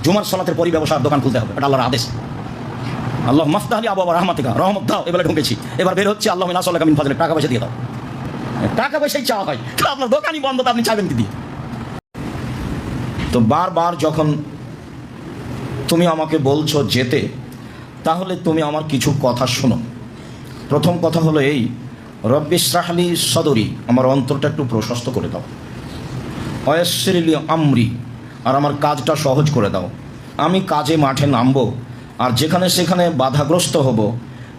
জুমার সালাতের পরই ব্যবসার দোকান খুলতে হবে, এটা আল্লাহর আদেশ। আল্লাহ মাফতাহলি আবু রাহমাতিকা, রহমত দাও, এবারে ঢুকেছি, এবার বের হচ্ছে আল্লাহ নাসাল্লাকা মিন ফাজলিক, টাকা পয়সা দিয়ে দাও। টাকা পয়সাই চাওয়া হয়, আপনার দোকানই বন্ধ, তো আপনি চাইবেন কি দিয়ে? তো বারবার যখন তুমি আমাকে বলছো যেতে, তাহলে তুমি আমার কিছু কথা শোনো। প্রথম কথা হলো এই, রব্বি ইশরাহলি সদরি, আমার অন্তরটা একটু প্রশস্ত করে দাও। ওয়াসসির লি আমরি, আর আমার কাজটা সহজ করে দাও। আমি কাজে মাঠে নামবো, আর যেখানে সেখানে বাধাগ্রস্ত হব,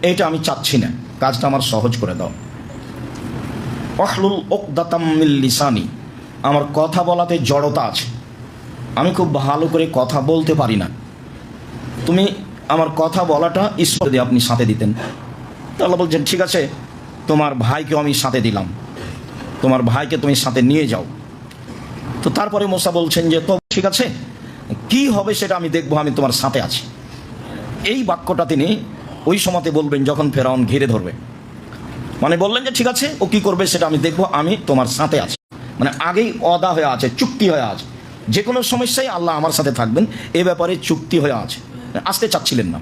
এইটা আমি চাচ্ছি না। কাজটা আমার সহজ করে দাও। ওয়াহলুল উকদাতাম মিন লিসানি, আমার কথা বলাতে জড়তা আছে, আমি খুব ভালো করে কথা বলতে পারি না। তুমি আমার কথা বলাটা ঈশ্বর যদি আপনি সাথে দিতেন। তো আল্লাহ বলছেন ঠিক আছে, তোমার ভাইকেও আমি সাথে দিলাম, তোমার ভাইকে তুমি সাথে নিয়ে যাও। তো তারপরে মুসা বলছেন যে তো ঠিক আছে, কি হবে সেটা আমি দেখবো, আমি তোমার সাথে আছি। এই বাক্যটা তিনি ওই সময়তে বলবেন যখন ফেরাউন ঘিরে ধরবে। মানে বললেন যে ঠিক আছে, ও কি করবে সেটা আমি দেখবো, আমি তোমার সাথে আছি। মানে আগেই ওয়াদা হয়ে আছে, চুক্তি হয়ে আছে, যে কোনো সমস্যায় আল্লাহ আমার সাথে থাকবেন, এ ব্যাপারে চুক্তি হয়ে আছে। আসতে চাচ্ছিলেন না,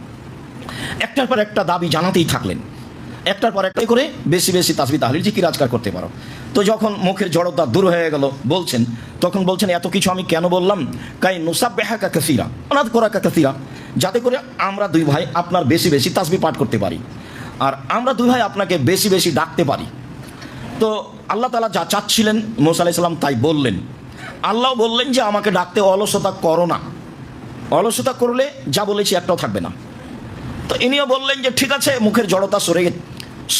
একটার পর একটা দাবি জানাতেই থাকলেন, একটার পর একটা করে বেশি বেশি তাসবিহ তাহলিল জিকির আজকার করতে পারো। তো যখন মুখের জড়তা দূর হয়ে গেল বলছেন, তখন বলছেন এত কিছু আমি কেন বললাম? কাই নুসাব্বিহাকা কাসীরা ওয়া নাযকুরাকা কাসীরা, যাতে করে আমরা দুই ভাই আপনার বেশি বেশি তাসবিহ পাঠ করতে পারি, আর আমরা দুই ভাই আপনাকে বেশি বেশি ডাকতে পারি। তো আল্লাহ তাআলা যা চাচ্ছিলেন মূসা আলাইহিস সালাম তাই বললেন। আল্লাহ বললেন যে আমাকে ডাকতে অলসতা করো না, অলসতা করলে যা বলেছি একটাও থাকবে না। তো ইনিও বললেন যে ঠিক আছে, মুখের জড়তা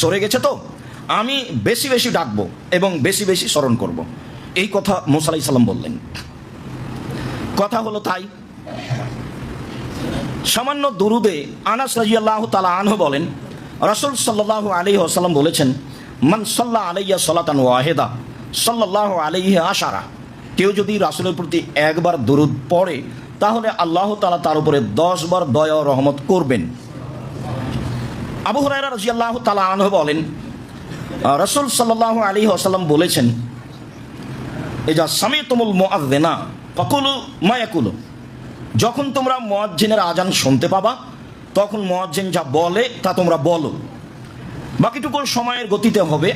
সরে গেছে, তো আমি বেশি বেশি ডাকবো এবং বেশি বেশি স্মরণ করব। এই কথা মূসা আলাইহিস সালাম বললেন। কথা হলো তাই। সামান্য দুরুদে আনাস রাদিয়াল্লাহু তাআলা আনহু বলেন, রাসূল সাল্লাল্লাহু আলাইহি ওয়াসাল্লাম বলেছেন, মান সাল্লা আলাইয়া সালাতান ওয়াহিদা সাল্লাল্লাহু আলাইহি আশারা, কেউ যদি রাসূলের প্রতি একবার দুরুদ পড়ে, তাহলে আল্লাহ তাআলা তার উপরে 10 বার দয়া ও রহমত করবেন। আবু হুরায়রা রাদিয়াল্লাহু তাআলা আনহু বলেন, রাসূল সাল্লাল্লাহু আলাইহি ওয়াসাল্লাম বলেছেন, ইজা সামিতুমুল মুআযযিনা ফাকুলু মা ইয়াকুলু, যখন তোমরা মুয়াজ্জিনের আজান শুনতে পাবা, তখন মুয়াজ্জিন যা বলে তা তোমরা বলো। বাকিটুকু সময়ের গতিতে হবে।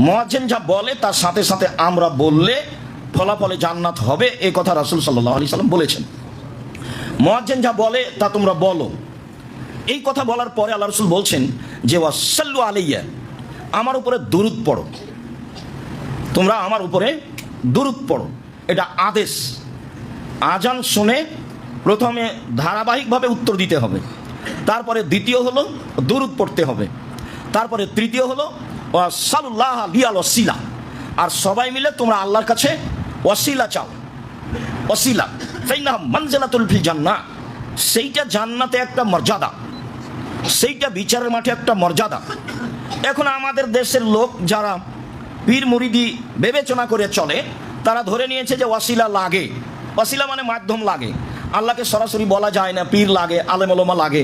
মুয়াজ্জিন যা বলে তার সাথে সাথে আমরা বললে ফলাফলে জান্নাত হবে, এই কথা রাসূল সাল্লাল্লাহু আলাইহি সাল্লাম বলেছেন। মুয়াজ্জিন যা বলে তা তোমরা বলো। এই কথা বলার পরে আল্লাহ রাসূল বলছেন যে ওয়াসাল্লু আলাইয়া, আমার উপরে দুরূদ পড়ো, তোমরা আমার উপরে দুরূদ পড়ো। এটা আদেশ। আজান শুনে প্রথমে ধারাবাহিকভাবে উত্তর দিতে হবে, তারপরে দ্বিতীয় হলো দুরূদ পড়তে হবে, তারপরে তৃতীয় হলো ওয়াসাল্লাহ লিয়াল ওয়াসিলা, আর সবাই মিলে তোমরা আল্লাহর কাছে ওয়াসিলা চাও। ওয়াসিলা ফাইন্নাহা মানজিলাতুল ফিল জান্নাহ, সেইটা জান্নাতে একটা মর্যাদা, সেইটা বিচারের মাঠে একটা মর্যাদা। এখন আমাদের দেশের লোক যারা পীর মুরিদি বিবেচনা করে চলে, তারা ধরে নিয়েছে যে ওয়াসিলা লাগে, ওয়াসিলা মানে মাধ্যম লাগে, আল্লাহকে সরাসরি বলা যায় না, পীর লাগে, আলেম ওলামা লাগে।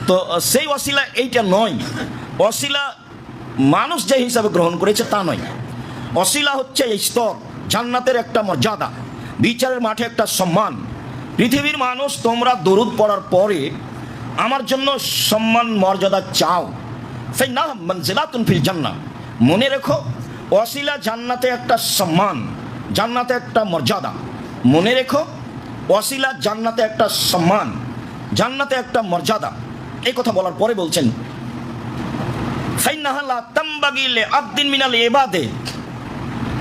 তো সেই ওয়াসিলা এইটা নয়। ওয়াসিলা মানুষ যে হিসাবে গ্রহণ করেছে তা নয়। ওয়াসিলা হচ্ছে এই স্তর, জান্নাতের একটা মর্যাদা, বিচারের মাঠে একটা সম্মান। পৃথিবীর মানুষ তোমরা দরুদ পড়ার পরে আমার জন্য সম্মান মর্যাদা চাও, ফাইন্নাহা মানজিলাতুন ফিল জান্নাহ, মনে রেখো ওয়াসিলা জান্নাতে একটা সম্মান, জান্নাতে একটা মর্যাদা। মনে রেখো ওয়াসিলা জান্নাতে একটা সম্মান, জান্নাতে একটা মর্যাদা। এই কথা বলার পরে বলছেন ফাইন্নাহা লা তামবাগি লিআবদিন মিনাল ইবাদে,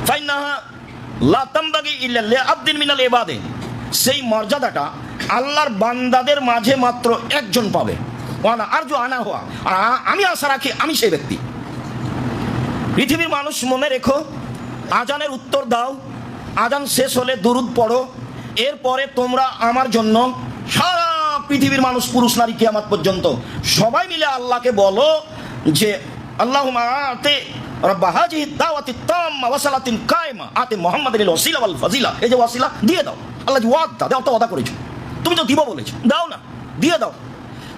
ফাইন্নাহা লা তামবাগি ইল্লা লিআবদিন মিনাল ইবাদে, সেই মর্যাদাটা আল্লাহর বান্দাদের মাঝে মাত্র একজন পাবে। ওয়ানা আরজু আনা হওয়া, আর আমি আশা রাখি আমি সেই ব্যক্তি। পৃথিবীর মানুষ মনে রেখো, আজানের উত্তর দাও, আজান শেষ হলে দুরুদ পড়ো, এরপরে তোমরা আমার জন্য সারা পৃথিবীর মানুষ পুরুষ নারী কিয়ামত পর্যন্ত সবাই মিলে আল্লাহকে বলো যে আল্লাহুম্মা আতি রাব্বা হাযিহি দাওয়াতি তাম্মা ওয়া সালাতিন কায়েমা আতি মুহাম্মাদিল ওয়াসিলা ওয়াল ফাজিলা। এই যে ওয়াসিলা দিয়ে দাও, আল্লাহ যে ওয়াদা দাও, তো ওয়াদা করেছো, তুমি তো দিব বলেছো, দাও না, দিয়ে দাও।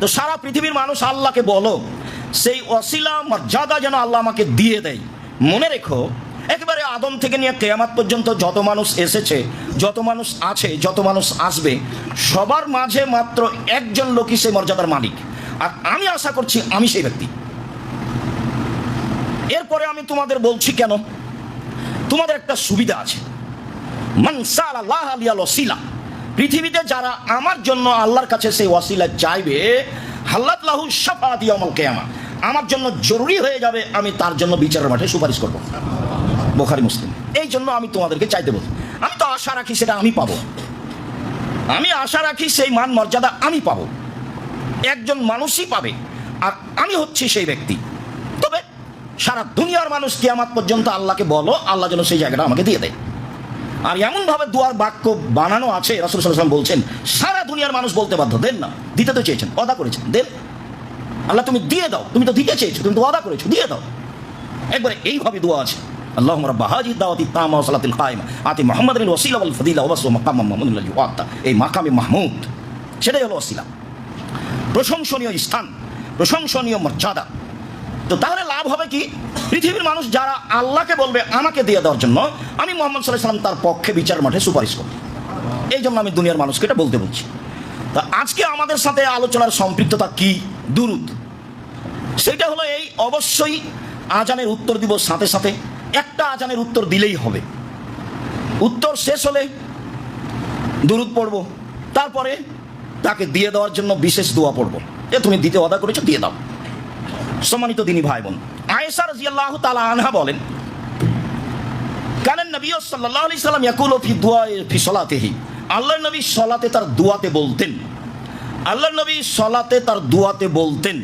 তো সারা পৃথিবীর মানুষ আল্লাহকে বলো সেই ওয়াসিলা মর্যাদা যেন আল্লাহ আমাকে দিয়ে দেয়। মনে রেখো একেবারে আদম থেকে নিয়ে কিয়ামত পর্যন্ত যত মানুষ এসেছে, যত মানুষ আছে, যত মানুষ আসবে, সবার মাঝে মাত্র একজন লোকই সেই মর্যাদার মালিক, আর আমি আশা করছি আমি সেই ব্যক্তি। এরপরে আমি তোমাদের বলছি কেন, তোমাদের একটা সুবিধা আছে। মান সাআলাল্লাহ লিয়াল ওয়াসিলা, পৃথিবীতে যারা আমার জন্য আল্লাহর কাছে সেই ওয়াসিলা চাইবে, হাল্লাত লাহু শাফাআত ইয়াউমুল কিয়ামা, আমার জন্য জরুরি হয়ে যাবে আমি তার জন্য বিচারের মাঠে সুপারিশ করব। বুখারী মুসলিম। এই জন্য আমি তোমাদেরকে চাইতে বলছি। আমি তো আশা রাখি সেটা আমি পাবো, আমি আশা রাখি সেই মান মর্যাদা আমি পাবো, একজন মানুষই পাবে, আর আমি হচ্ছি সেই ব্যক্তি। তবে সারা দুনিয়ার মানুষ কিয়ামত পর্যন্ত আল্লাহকে বলো, আল্লাহ যেন সেই জায়গাটা আমাকে দিয়ে দেয়। আর এমনভাবে দুয়ার বাক্য বানানো আছে, রাসূল সাল্লাল্লাহু আলাইহি ওয়াসাল্লাম বলছেন সারা দুনিয়ার মানুষ বলতে বাধ্য, দেন না, দিতে তো চেয়েছেন, ওয়াদা করেছেন, দেন আল্লাহ তুমি দিয়ে দাও, তুমি তো দিতে চেয়েছো, তুমি তো ওয়াদা করেছো, দিয়ে দাও। একবারে এইভাবে দোয়া আছে, আল্লাহুম্মা রাব্বা হাযিহি দাওয়াতি তাম্মা ওয়া সালাতিল কায়িমা আতি মুহাম্মাদিন ওয়াসিলা ওয়াল ফাদিলা ওয়া বাসু মাকাম মাহমুদুল লাযী ওয়াতা, এই মাকামে মাহমুদ সেটাই হলো ওয়াসিলা, প্রশংসনীয় স্থান, প্রশংসনীয় মর্যাদা। তো তাহলে লাভ হবে কি, পৃথিবীর মানুষ যারা আল্লাহকে বলবে আমাকে দিয়ে দেওয়ার জন্য, আমি মুহাম্মদ সাল্লাল্লাহু আলাইহি ওয়াসাল্লাম তার পক্ষে বিচার মাঠে সুপারিশ করব। এই জন্য আমি দুনিয়ার মানুষকে এটা বলতে বলছি। তা আজকে আমাদের সাথে আলোচনার সম্পৃক্ততা কি, দুরূদ। সেটা হলো এই, অবশ্যই আজানের উত্তর দিব, সাথে সাথে একটা আজানের উত্তর দিলেই হবে। উত্তর শেষ হলে দুরূদ পড়ব, তারপরে তাকে দিয়ে দেওয়ার জন্য বিশেষ দোয়া পড়ব, যে তুমি দিতে ওয়াদা করেছো, দিয়ে দাও। সম্মানিত দিনী ভাই বোন, আয়েশা রাদিয়াল্লাহু তাআলা আনহা বলেন, কানান নবী সাল্লাল্লাহু আলাইহি সাল্লাম ইয়াকুলু ফি দুআয়ে ফি সালাতিহি, আল্লাহর নবী সালাতে তার দুআতে বলতেন, আল্লাহর নবী সালাতে তার দুআতে বলতেন,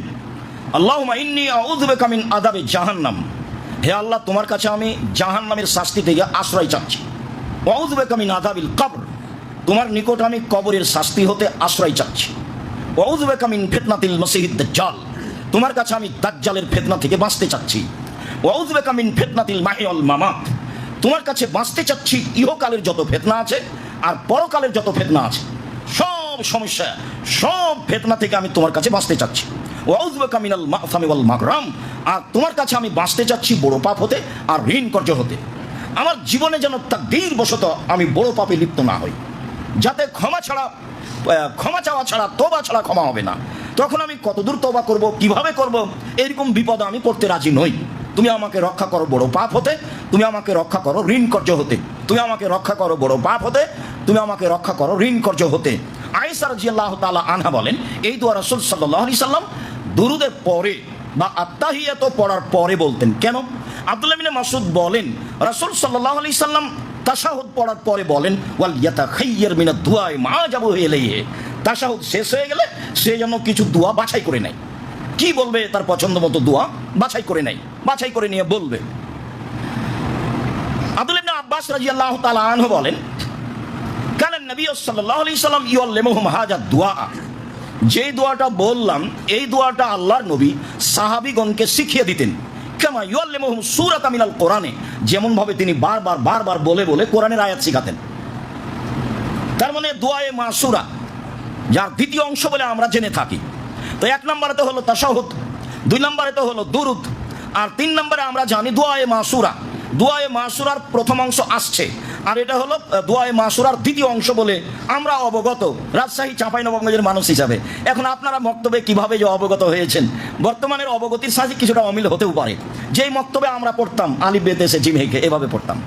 আল্লাহুম্মা ইন্নী আউযু বিকা মিন আযাবি জাহান্নাম, হে আল্লাহ তোমার কাছে আমি জাহান্নামের শাস্তি থেকে আশ্রয় চাচ্ছি। ওয়া আউযু বিকা মিন আযাবিল কবর, তোমার নিকট আমি কবরের শাস্তি হতে আশ্রয় চাচ্ছি। ওয়া আউযু বিকা মিন ফিতনাতিল মাসিহিদ দাজ্জাল, তোমার কাছে আমি দাজ্জালের ফিতনা থেকে বাঁচতে চাচ্ছি। ওয়া আউযু বিকা মিন ফিতনাতিল মাহিয়া ওয়াল মামাত, তোমার কাছে বাঁচতে চাচ্ছি ইহকালের যত ফিতনা আছে আর পরকালের যত ফিতনা আছে, সব সমস্যা, সব ফিতনা থেকে আমি তোমার কাছে বাঁচতে চাচ্ছি। ওয়া আউযু বিকা মিনাল মা'সামি ওয়াল মাগরাম, আর তোমার কাছে আমি বাঁচতে চাচ্ছি বড় পাপ হতে আর ঋণ কর্য হতে। আমার জীবনে যেন তাকদীর বশত আমি বড় পাপে লিপ্ত না হই, যাতে ক্ষমা চাওয়া ছাড়া, তওবা ছাড়া ক্ষমা হবে না। তখন আমি কতদূর তওবা করব, কিভাবে করব, এরকম বিপদ আমি পড়তে রাজি নই। তুমি আমাকে রক্ষা করো বড় পাপ হতে, তুমি আমাকে রক্ষা করো ঋণ কর্য হতে, তুমি আমাকে রক্ষা করো বড় পাপ হতে, তুমি আমাকে রক্ষা করো ঋণ কর্য হতে। আয়েশা রাদিয়াল্লাহু তাআলা আনহা বলেন, এই দোয়া রাসূল সাল্লাল্লাহু আলাইহি সাল্লাম দুরুদের পরে বা আত্তাহিয়াত পড়ার পরে বলতেন। কেন? আব্দুল্লাহ ইবনে মাসউদ বলেন, রাসূল সাল্লাল্লাহু আলাইহি সাল্লাম তাশাহুদ পড়ার পরে বলেন, ওয়াল ইয়াতাখাইয়ার মিনাদ দুআ মা যাবু ইলাইহি, তাশাহুদ শেষ হয়ে গেলে সে যেন কিছু দোয়া বাছাই করে নেয়, কি বলবে তার পছন্দ মতো দোয়া বাছাই করে নেয়, বাছাই করে নিয়ে বলবে। আব্দুল্লাহ ইবনে আব্বাস রাদিয়াল্লাহু তাআলা আনহু বলেন, কানান নবী সাল্লাল্লাহু আলাইহি সাল্লাম ইউআল্লিমুহুম হাযা দুআ, যে দোয়াটা বললাম এই দোয়াটা আল্লাহর নবী সাহাবীগণকে শিখিয়ে দিতেন। কামা ইউআল্লিমুহুম সূরাতাম মিনাল কোরআনে, যেমন ভাবে তিনি বারবার বলে বলে কোরআনের আয়াত শিখাতেন। তার মানে দোয়ায়ে মাসুরা, যার দ্বিতীয় অংশ বলে আমরা জেনে থাকি। তো এক নম্বরে তো হলো তাশাহুদ, দুই নম্বরে তো হলো দুরুদ, আর তিন নম্বরে আমরা জানি দোয়ায়ে মাসুরা। দোয়ায়ে মাসুরার প্রথম অংশ আসছে, আর এটা হলো দোয়ায়ে মাসুরার দ্বিতীয় অংশ বলে আমরা অবগত, রাজশাহী চাঁপাইনবাবগঞ্জের মানুষ হিসাবে। এখন আপনারা মক্তবে কিভাবে যে অবগত হয়েছেন, বর্তমানের অবগতির সাথে কিছুটা অমিল হতেও পারে। যেই মক্তবে আমরা পড়তাম আলিফ বে দেশে জিম হেকে এভাবে পড়তাম,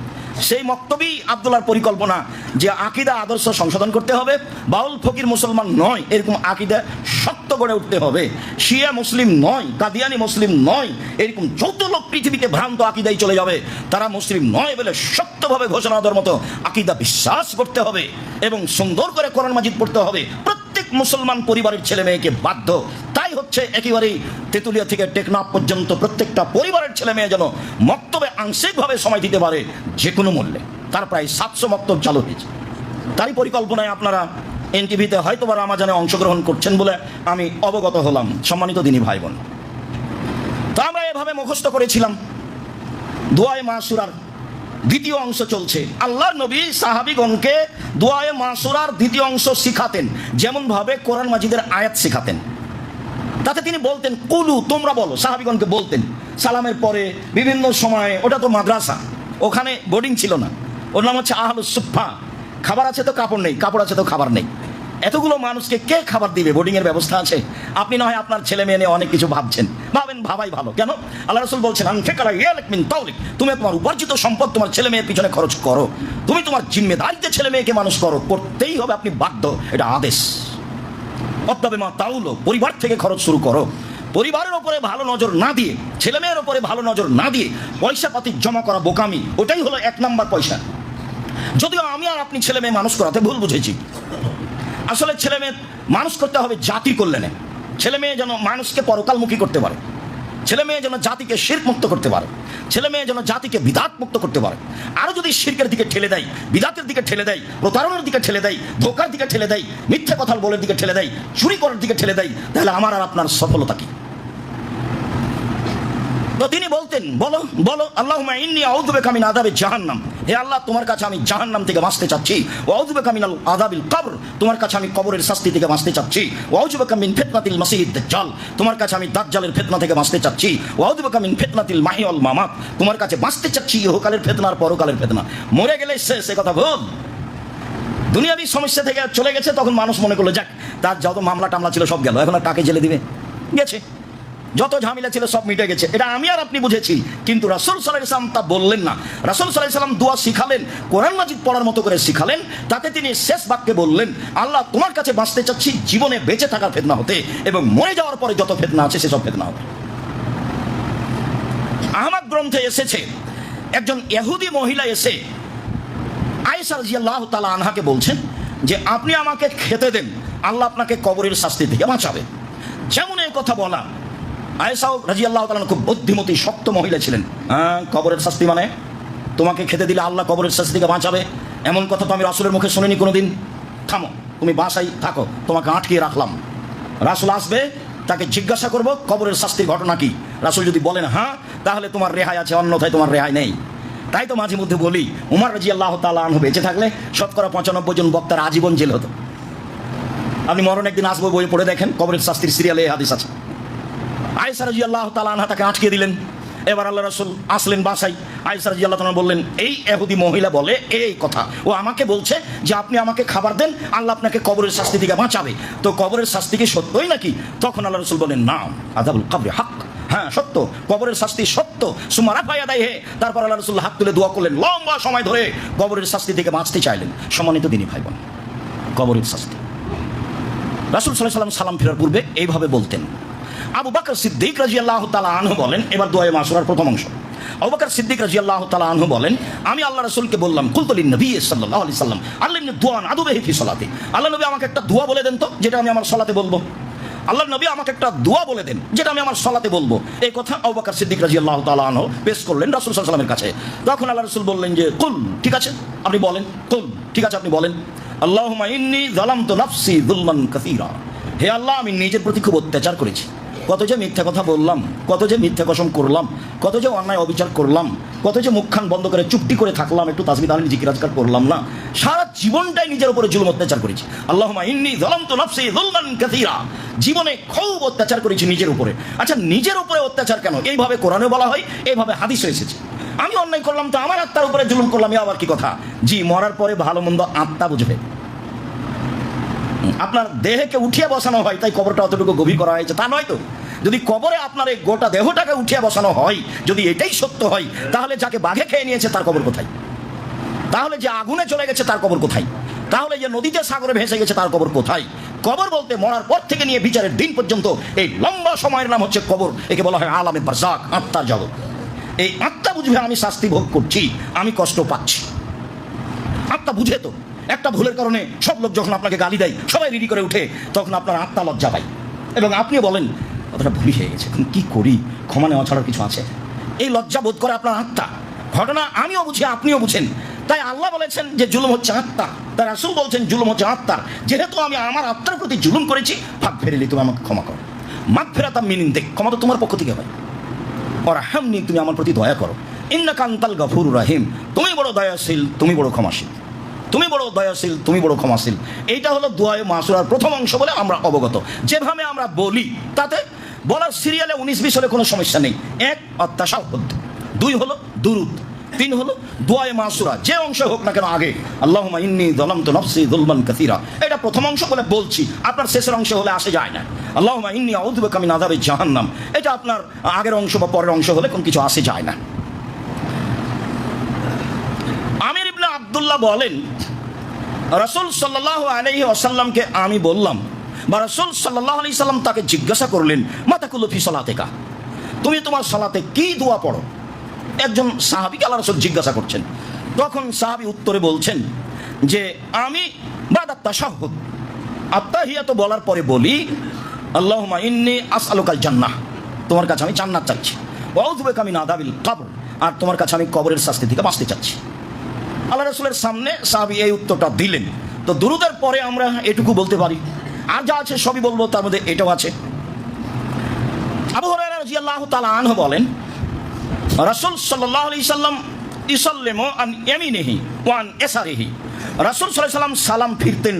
সেই মক্তবেই আব্দুল্লাহর পরিকল্পনা যে আকীদা আদর্শ সংশোধন করতে হবে, বাউল ফকির মুসলমান নয় এরকম আকীদা শক্ত গড়ে উঠতে হবে, শিয়া মুসলিম নয়, কাদিয়ানি মুসলিম নয়, এরকম যত লোক পৃথিবীতে ভ্রান্ত আকীদায় চলে যাবে তারা মুসলিম নয় বলে শক্তভাবে ঘোষণা দেওয়ার মতো আকীদা বিশ্বাস করতে হবে, এবং সুন্দর করে কোরআন মাজিদ পড়তে হবে। প্রত্যেক মুসলমান পরিবারের ছেলে মেয়েকে বাধ্য, তাই হচ্ছে একেবারেই তেতুলিয়া থেকে টেকনাফ পর্যন্ত প্রত্যেকটা পরিবারের ছেলে মেয়ে যেন মক্তবে আংশিকভাবে সময় দিতে পারে যে কোনো মূল্যে। তার প্রায় 700 মক্তব চালু হয়েছে, তারই পরিকল্পনায় আপনারা এনটিভিতে হয়তো বা রামাজানে অংশগ্রহণ করছেন বলে আমি অবগত হলাম। সম্মানিত দিনী ভাই বোন, তা আমরা এভাবে মুখস্থ করেছিলাম। দোয়ায়ে মাসুরার দ্বিতীয় অংশ চলছে, আল্লাহর নবী সাহাবীগণকে দোয়ায়ে মাসুরার দ্বিতীয় অংশ শিখাতেন, যেমন ভাবে কোরআন মাজিদের আয়াত শিখাতেন। তাতে তিনি বলতেন কুলু, তোমরা বলো, সাহাবীগণকে বলতেন সালামের পরে বিভিন্ন সময়ে। ওটা তো মাদ্রাসা, ওখানে বোর্ডিং ছিল না, ওর নাম হচ্ছে আহলুস সুফফা। খাবার আছে তো কাপড় নেই, কাপড় আছে তো খাবার নেই। এতগুলো মানুষকে কে খাবার দিবে? বোর্ডিং এর ব্যবস্থা আছে। আপনি না হয় আপনার ছেলে মেয়ে নিয়ে অনেক কিছু ভাবছেন, ভাবেন, ভাবাই ভালো। কেন? আল্লাহ রাসূল বলছেন আনফিকরা ইয়ালাক মিন তাওলিক, তুমি তোমার উপার্জিত সম্পদ তোমার ছেলে মেয়ের পিছনে খরচ করো, তুমি তোমার জিম্মেদারিতে ছেলে মেয়েকে মানুষ করো, করতেই হবে, আপনি বাধ্য, এটা আদেশ। অতবে মা তাউলো, পরিবার থেকে খরচ শুরু করো। পরিবারের ওপরে ভালো নজর না দিয়ে, ছেলে মেয়ের ওপরে ভালো নজর না দিয়ে পয়সা পাতি জমা করা বোকামি, ওটাই হলো 1 নাম্বার পয়সা। যদিও আমি আর আপনি ছেলে মেয়ে মানুষ করাতে ভুল বুঝেছি। আসলে ছেলে মেয়ে মানুষ করতে হবে জাতির কল্যাণে। ছেলে মেয়ে যেন মানুষকে পরকালমুখী করতে পারে, ছেলে মেয়ে যেন জাতিকে শিরক মুক্ত করতে পারে, ছেলে মেয়ে যেন জাতিকে বিদাত মুক্ত করতে পারে। আরো যদি শিরকের দিকে ঠেলে দেয়, বিদাতের দিকে ঠেলে দেয়, প্রতারণার দিকে ঠেলে দেয়, ধোকার দিকে ঠেলে দেয়, মিথ্যা কথা বলার দিকে ঠেলে দেয়, চুরি করার দিকে ঠেলে দেয়, তাহলে আমার আর আপনার সফলতা কি? তো তিনি বলতেন, বলো বলো আল্লাহুম্মা ইন্নী আউযু বিকা মিন আযাবি জাহান্নাম, হে আল্লাহ তোমার কাছে আমি জাহান্নাম থেকে বাঁচতে চাচ্ছি। ওয়া আউযু বিকা মিনাল আযাবিল কবর, তোমার কাছে আমি কবরের শাস্তি থেকে বাঁচতে চাচ্ছি। ওয়া আউযু বিকা মিন ফিতনাতিল মাসিহিদ দাজ্জাল, তোমার কাছে আমি দাজ্জালের ফিতনা থেকে বাঁচতে চাচ্ছি। ওয়া আউযু বিকা মিন ফিতনাতিল মাহি ওয়াল মামাত, তোমার কাছে বাঁচতে চাচ্ছি ইহকালের ফিতনা আর পরকালের ফিতনা। মরে গেলে সে কথা ভুল। দুনিয়াবী সমস্যা থেকে চলে গেছে, তখন মানুষ মনে করলো যাক তার যত মামলা টামলা ছিল সব গেল, এখন আর তাকে জেলে দিবে, গেছে, যত ঝামেলা ছিল সব মিটে গেছে। এটা আমি আর আপনি বুঝেছি, কিন্তু রাসূল সাল্লাল্লাহু আলাইহি ওয়াসাল্লাম তা বললেন না। রাসূল সাল্লাল্লাহু আলাইহি ওয়াসাল্লাম দোয়া শিখালেন, কোরআন মাজিদ পড়ার মতো করে শিখালেন। তাতে তিনি শেষ বাক্যে বললেন, আল্লাহ তোমার কাছে বাঁচতে চাচ্ছি জীবনে বেঁচে থাকার ফিতনা হতে এবং মরে যাওয়ার পরে যত ফিতনা আছে সেসব ফিতনা হতে। আহমদ গ্রন্থে এসেছে, একজন ইহুদি মহিলা এসে আয়েশা রাদিয়াল্লাহু তাআলা আনহাকে বলছেন যে আপনি আমাকে খেতে দেন, আল্লাহ আপনাকে কবরের শাস্তি থেকে বাঁচাবে। যেমন এই কথা বলা, আয়েশা রাদিয়াল্লাহু তাআলা খুব বুদ্ধিমতী শক্ত মহিলা ছিলেন। কবরের শাস্তি মানে তোমাকে খেতে দিলে আল্লাহ কবরের শাস্তি থেকে বাঁচাবে, এমন কথা তো আমি রাসূলের মুখে শুনিনি কোনোদিন। থামো, তুমি বাসায় থাকো, তোমাকে আটকিয়ে রাখলাম। রাসূল আসবে, তাকে জিজ্ঞাসা করব কবরের শাস্তির ঘটনা কি। রাসূল যদি বলেন হ্যাঁ, তাহলে তোমার রেহাই আছে, অন্যথায় তোমার রেহাই নেই। তাই তো মাঝে মধ্যে বলি, উমর রাদিয়াল্লাহু তাআলা আনহু বেঁচে থাকলে শতকরা 95 জন বক্তার আজীবন জেল হতো। আপনি মরণ একদিন আসবো বই পড়ে দেখেন, কবরের শাস্তির সিরিয়ালে এই হাদিস আছে। আয়েশা রাদিয়াল্লাহু তাআলা আনহা তাকে আটকে দিলেন। এবার আল্লাহ রাসূল আসলেন বাসায়। আয়েশা রাদিয়াল্লাহু তাআলা বললেন, এই ইহুদি মহিলা বলে এই কথা, ও আমাকে বলছে যে আপনি আমাকে খাবার দেন, আল্লাহ আপনাকে কবরের শাস্তি থেকে বাঁচাবে। তো কবরের শাস্তি কি সত্যই নাকি? তখন আল্লাহ রাসূল বলেন, না, আযাবুল কবরি হক, হ্যাঁ সত্য, কবরের শাস্তি সত্য। সুমা রাফা ইয়াদাইহি, তারপর আল্লাহ রাসূল হাত তুলে দোয়া করলেন, লম্বা সময় ধরে কবরের শাস্তি থেকে বাঁচতে চাইলেন। সম্মানিত দিনী ভাই বোন, কবরের শাস্তি রাসূল সাল্লাল্লাহু আলাইহি ওয়াসাল্লাম সালাম ফেরার পূর্বে এইভাবে বলতেন। আবু বকর সিদ্দিক রাদিয়াল্লাহু তাআলা আনহু বলেন, এবার দোয়ায়ে মাসুরার প্রথম অংশ। আবু বকর সিদ্দিক রাদিয়াল্লাহু তাআলা আনহু বলেন, আমি আল্লাহ রাসূলকে বললাম, কুলতু লিন নবী সাল্লাল্লাহু আলাইহি সাল্লাম আল্লামনি দুআন আদু বিহি ফি সালাতি, আল্লাহ নবী আমাকে একটা দোয়া বলে দেন তো, যেটা আমি আমার সালাতে বলবো। আল্লাহ নবী আমাকে একটা দোয়া বলে দেন, যেটা আমি আমার সালাতে বলবো। এই কথা আবু বকর সিদ্দিক রাদিয়াল্লাহু তাআলা আনহু পেশ করলেন রাসূল সাল্লাল্লাহু আলাইহি ওয়াসাল্লামের কাছে। তখন আল্লাহ রাসূল বললেন যে কুল, ঠিক আছে আপনি বলেন, কুল, ঠিক আছে আপনি বলেন, আল্লাহুম্মা ইন্নী যালামতু নাফসি যুলমান কাসীরা, হে আল্লাহ আমি নিজের প্রতি খুব অত্যাচার করেছি, কত যে মিথ্যা কথা বললাম, কত যে মিথ্যা কসম করলাম, কত যে অন্যায় অবিচার করলাম, কত যে মুখখান বন্ধ করে চুপটি করে থাকলাম, একটু তাসবিহ তাহলিল জিকির আজকার করলাম না, সারা জীবনটাই নিজের উপরে জুলুম অত্যাচার করেছি। আল্লাহুম্মা ইন্নী যালামতু নাফসি যুলমান কাসীরা, জীবনে খুব অত্যাচার করেছি নিজের উপরে। আচ্ছা, নিজের উপরে অত্যাচার কেন? এইভাবে কোরআনে বলা হয়, এইভাবে হাদিসে এসেছে। আমি অন্যায় করলাম তো আমার আত্মার উপরে জুলুম করলাম, এ আবার কি কথা? জি, মরার পরে ভালো মন্দ আত্মা বুঝবে। আপনার দেহকে উঠিয়ে বসানো হয়, তাই কবরটা অতটুকু গভীর করা হয়েছে, তা নয় তো। যদি কবরে আপনার এই গোটা দেহটাকে উঠিয়ে বসানো হয়, যদি এটাই সত্য হয়, তাহলে যাকে বাঘে খেয়ে নিয়েছে তার কবর কোথায়? তাহলে যে আগুনে চলে গেছে তার কবর কোথায়? তাহলে যে নদীতে সাগরে ভেসে গেছে তার কবর কোথায়? কবর বলতে মরার পর থেকে নিয়ে বিচারের দিন পর্যন্ত এই লম্বা সময়ের নাম হচ্ছে কবর। একে বলা হয় আলামে বারজাখ, আত্মার জগৎ। এই আত্মা বুঝবে আমি শাস্তি ভোগ করছি, আমি কষ্ট পাচ্ছি। আত্মা বুঝে তো। একটা ভুলের কারণে সব লোক যখন আপনাকে গালি দেয়, সবাই রেডি করে উঠে, তখন আপনার আত্মা লজ্জা পায় এবং আপনিও বলেন কতটা ভুলই হয়ে গেছে, এখন কি করি, ক্ষমা নেওয়া ছাড়ার কিছু আছে? এই লজ্জা বোধ করে আপনার আত্মা। ঘটনা আমিও বুঝি, আপনিও বুঝেন। তাই আল্লাহ বলেছেন যে জুলুম হচ্ছে আত্মা, তাই রাসূল বলছেন জুলুম হচ্ছে আত্মার। যেহেতু আমি আমার আত্মার প্রতি জুলুম করেছি, ফাগফিরলি, তুমি আমাকে ক্ষমা করো। মাগফিরাতাম মিন ইনদিক, ক্ষমা তো তোমার পক্ষ থেকে হয়। ওয়ারহামনি, তুমি আমার প্রতি দয়া করো। ইন্নাকা আনতাল গফুরুর রহিম, তুমি বড় দয়াশীল, তুমি বড় ক্ষমাশীল, তুমি বড় দয়াশীল, তুমি বড় ক্ষমাশীল। এইটা হলো দুআয়ে মাসুরার প্রথম অংশ বলে আমরা অবগত। যেভাবে আমরা বলি তাতে বলার সিরিয়ালে 19-20 হলে কোনো সমস্যা নেই। 1 আত-তাশাহুদ, 2 হলো দুরুদ, তিন হলো দোয়ায়ে মাসুরা, যে অংশ হোক না কেন আগে আল্লাহুম্মা ইন্নী যালামতু নাফসি যুলমান কাসীরা, এটা প্রথম অংশ বলে বলছি, আপনার শেষের অংশ হলে আসে যায় না। আল্লাহুম্মা ইন্নী আউযু বিকা মিন আযাবি জাহান্নাম, এটা আপনার আগের অংশ বা পরের অংশ হলে কোনো কিছু আসে যায় না। আমির ইবনে আব্দুল্লাহ বলেন, রাসূল সাল্লাল্লাহু আলাইহি ওয়াসাল্লামকে আমি বললাম, বা রাসূল সাল্লাল্লাহু আলাইহি সাল্লাম তাকে জিজ্ঞাসা করলেন, মা তাকুলু ফি সালাতিকা, তুমি তোমার সালাতে কি দোয়া পড়ো? একজন সাহাবীকে আল্লাহর রাসূল জিজ্ঞাসা করছেন। তখন সাহাবী উত্তরে বলছেন যে আমি বাদাত তাশাহুদ, আত্তাহিয়াত বলার পরে বলি আল্লাহুম্মা ইন্নী আসআলুকাল জান্নাহ, তোমার কাছে আমি জান্নাত চাচ্ছি, ওয়া আউযু বিকা মিন আযাবিল কবর, আর তোমার কাছে আমি কবরের শাস্তি থেকে বাঁচতে চাচ্ছি। আল্লাহ রাসূলের সামনে সাহাবী এই উত্তরটা দিলেন। তো দুরূদের পরে আমরা এটুকু বলতে পারি, আর যা আছে সবই বলবো, তার মধ্যে এটাও আছে। আবু হুরায়রা রাদিয়াল্লাহু তাআলা আনহু বলেন, রাসূল সাল্লাল্লাহু আলাইহি সাল্লাম ইসাল্লিমু আন ইয়ামিনিহি ওয়া আন ইয়াসারিহি, রাসূল সাল্লাল্লাহু আলাইহি সাল্লাম সালাম ফিরতেন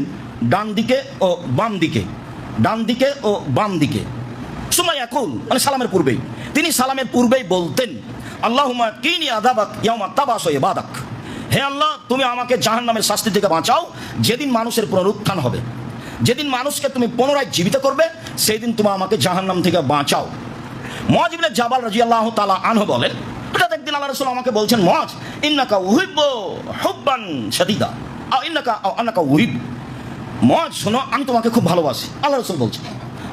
ডান দিকে ও বাম দিকে, ডান দিকে ও বাম দিকে। সুম্মা ইয়াকুল, মানে সালামের পূর্বেই, তিনি সালামের পূর্বেই বলতেন আল্লাহুম্মা কিনি আযাবাক ইয়াওমা তাবাসু ইবাদাক, হে আল্লাহ তুমি আমাকে জাহান্নামের শাস্তি থেকে বাঁচাও যেদিন মানুষের পুনরুত্থান হবে, যেদিন মানুষকে তুমি পুনরায় জীবিত করবে, সেই দিন তুমি আমাকে জাহান্নাম থেকে বাঁচাও। মুআয ইবনে জাবাল রাদিয়াল্লাহু তাআলা আনহু বলেন, হঠাৎ একদিন আল্লাহ রাসূল আমাকে বলছেন, মুআয ইন্নাকা উহিব্বু হুব্বান শাদীদা আও আন্নাকা উহিব, মুআয শোনো আমি তোমাকে খুব ভালোবাসি। আল্লাহ রাসূল বলছেন,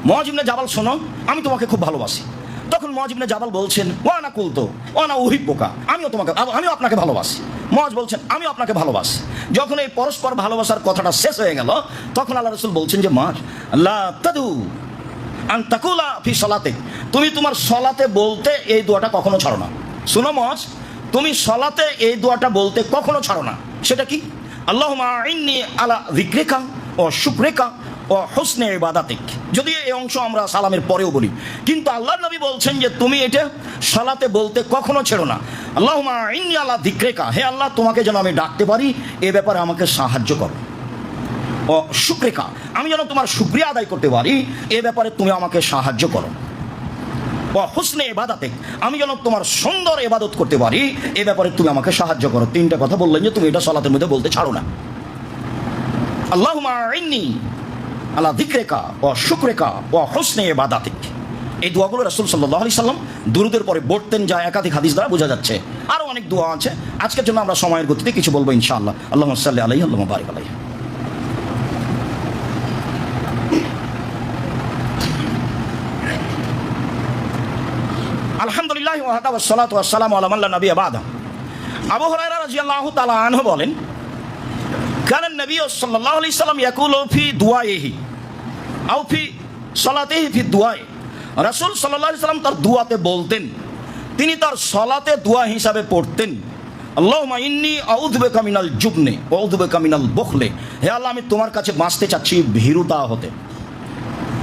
মুআয ইবনে জাবাল শোনো আমি তোমাকে খুব ভালোবাসি। তখন মুআয ইবনে জাবাল বলছেন, ওয়া আনা কুলতু ওয়া আনা উহিব্বুকা, আমিও আপনাকে ভালোবাসি। মুআয বলছেন আমিও আপনাকে ভালোবাসি। যখন এই পরস্পর ভালোবাসার কথাটা শেষ হয়ে গেল, তখন আল্লাহ রাসূল বলছেন যে মুআয লা তাদু আন তাকুলা ফি সালাতিক, তুমি তোমার সালাতে বলতে এই দোয়াটা কখনো ছাড়ো না। শুনো মুআয, তুমি সালাতে এই দোয়াটা বলতে কখনো ছাড়ো না। সেটা কি? আল্লাহুম্মা ইন্নী আলা যিকরিকা ওয়া শুকরিকা ওয়া হুসনি ইবাদাতিক। যদি এই অংশ আমরা সালামের পরেও বলি, কিন্তু আল্লাহর নবী বলছেন যে তুমি এটা সালাতে বলতে কখনো ছেড়ো না। আল্লাহুম্মা ইন্নী আলা যিকরিকা, হে আল্লাহ তোমাকে যেন আমি ডাকতে পারি, এ ব্যাপারে আমাকে সাহায্য করো। ও শুকরিকা, আমি যেন তোমার শুকরিয়া আদায় করতে পারি, এ ব্যাপারে তুমি আমাকে সাহায্য করো। ও হুসনে ইবাদাতিক, আমি যেন তোমার সুন্দর ইবাদত করতে পারি, এ ব্যাপারে তুমি আমাকে সাহায্য করো। তিনটা কথা বললেন যে তুমি এটা সালাতের মধ্যে বলতে ছাড়ো না। আল্লাহুম্মা ইন্নী আলা যিকরিকা ওয়া শুকরিকা ওয়া হুসনি ইবাদাতিক, এই দোয়াগুলো রাসূল সাল্লাল্লাহু আলাইহি সাল্লাম দুরূদের পরে পড়তেন, যা একাধিক হাদিস দ্বারা বোঝা যাচ্ছে। আরও অনেক দোয়া আছে, আজকের জন্য আমরা সময়ের গতিতে কিছু বলবো ইনশাআল্লাহ। আল্লাহুম্মা সাল্লি আলাইহি আল্লাহুম্মা বারিক আলাইহি। আলহামদুলিল্লাহ ওয়াহদা ওয়াসসালাতু ওয়াসসালামু আলা মান লা নাবিয়্যা বা'দা। আবু হুরায়রা রাদিয়াল্লাহু তাআলা আনহু বলেন, কানা নবী সাল্লাল্লাহু আলাইহি সাল্লাম ইয়াকুলু ফি দুআইহি আও ফি সালাতিহি ফি দুআই, রাসূল সাল্লাল্লাহু আলাইহি সাল্লাম তার দুআতে বলতেন, তিনি তার সালাতে দোয়া হিসাবে পড়তেন আল্লাহুম্মা ইন্নী আউযু বিকা মিনাল জুবনি ওয়া আউযু বিকা মিনাল বুখলি, হে আল্লাহ আমি তোমার কাছে বাঁচতে চাচ্ছি ভীরুতা হতে,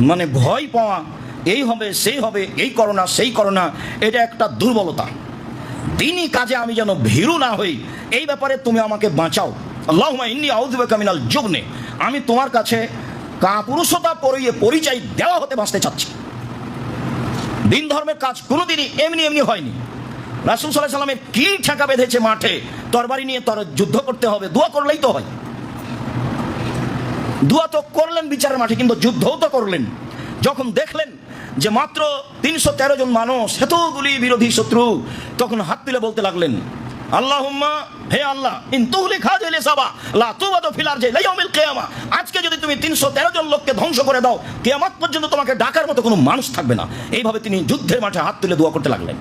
মানে ভয় পাওয়া, এই হবে সেই হবে, এই করো না সেই করো না, এটা একটা দুর্বলতা। দিনই কাজে আমি যেন ভীরু না হই, এই ব্যাপারে তুমি আমাকে বাঁচাও। আল্লাহুম্মা ইন্নী আউযু বিকা মিনাল জুবনি, আমি তোমার কাছে কাপুরুষতা পরিচয় দেওয়া হতে বাঁচতে চাচ্ছি। দিন ধর্মের কাজ কোনোদিনই এমনি এমনি হয়নি। রাসূল সাল্লাল্লাহু আলাইহি সাল্লামের কি ঠেকা বেঁধেছে মাঠে, তরবারি নিয়ে যুদ্ধ করতে হবে, দোয়া করলেই তো হয়। দোয়া তো করলেন বিচারের মাঠে, কিন্তু যুদ্ধও তো করলেন। যখন দেখলেন যে মাত্র ৩১৩ জন মানুষ, এতগুলি বিরোধী শত্রু, তখন হাত তুলে বলতে লাগলেন আল্লাহুম্মা, হে আল্লাহ, ইন তুহলিক হাযিহিল সাবা লা তুবাদু ফিল আরজি লা ইয়াউমিল কিয়ামা, আজকে যদি তুমি ৩১৩ জন লোককে ধ্বংস করে দাও, কিয়ামত পর্যন্ত তোমাকে ডাকার মতো কোনো মানুষ থাকবে না। এইভাবে তিনি যুদ্ধের মাঠে হাত তুলে দোয়া করতে লাগলেন।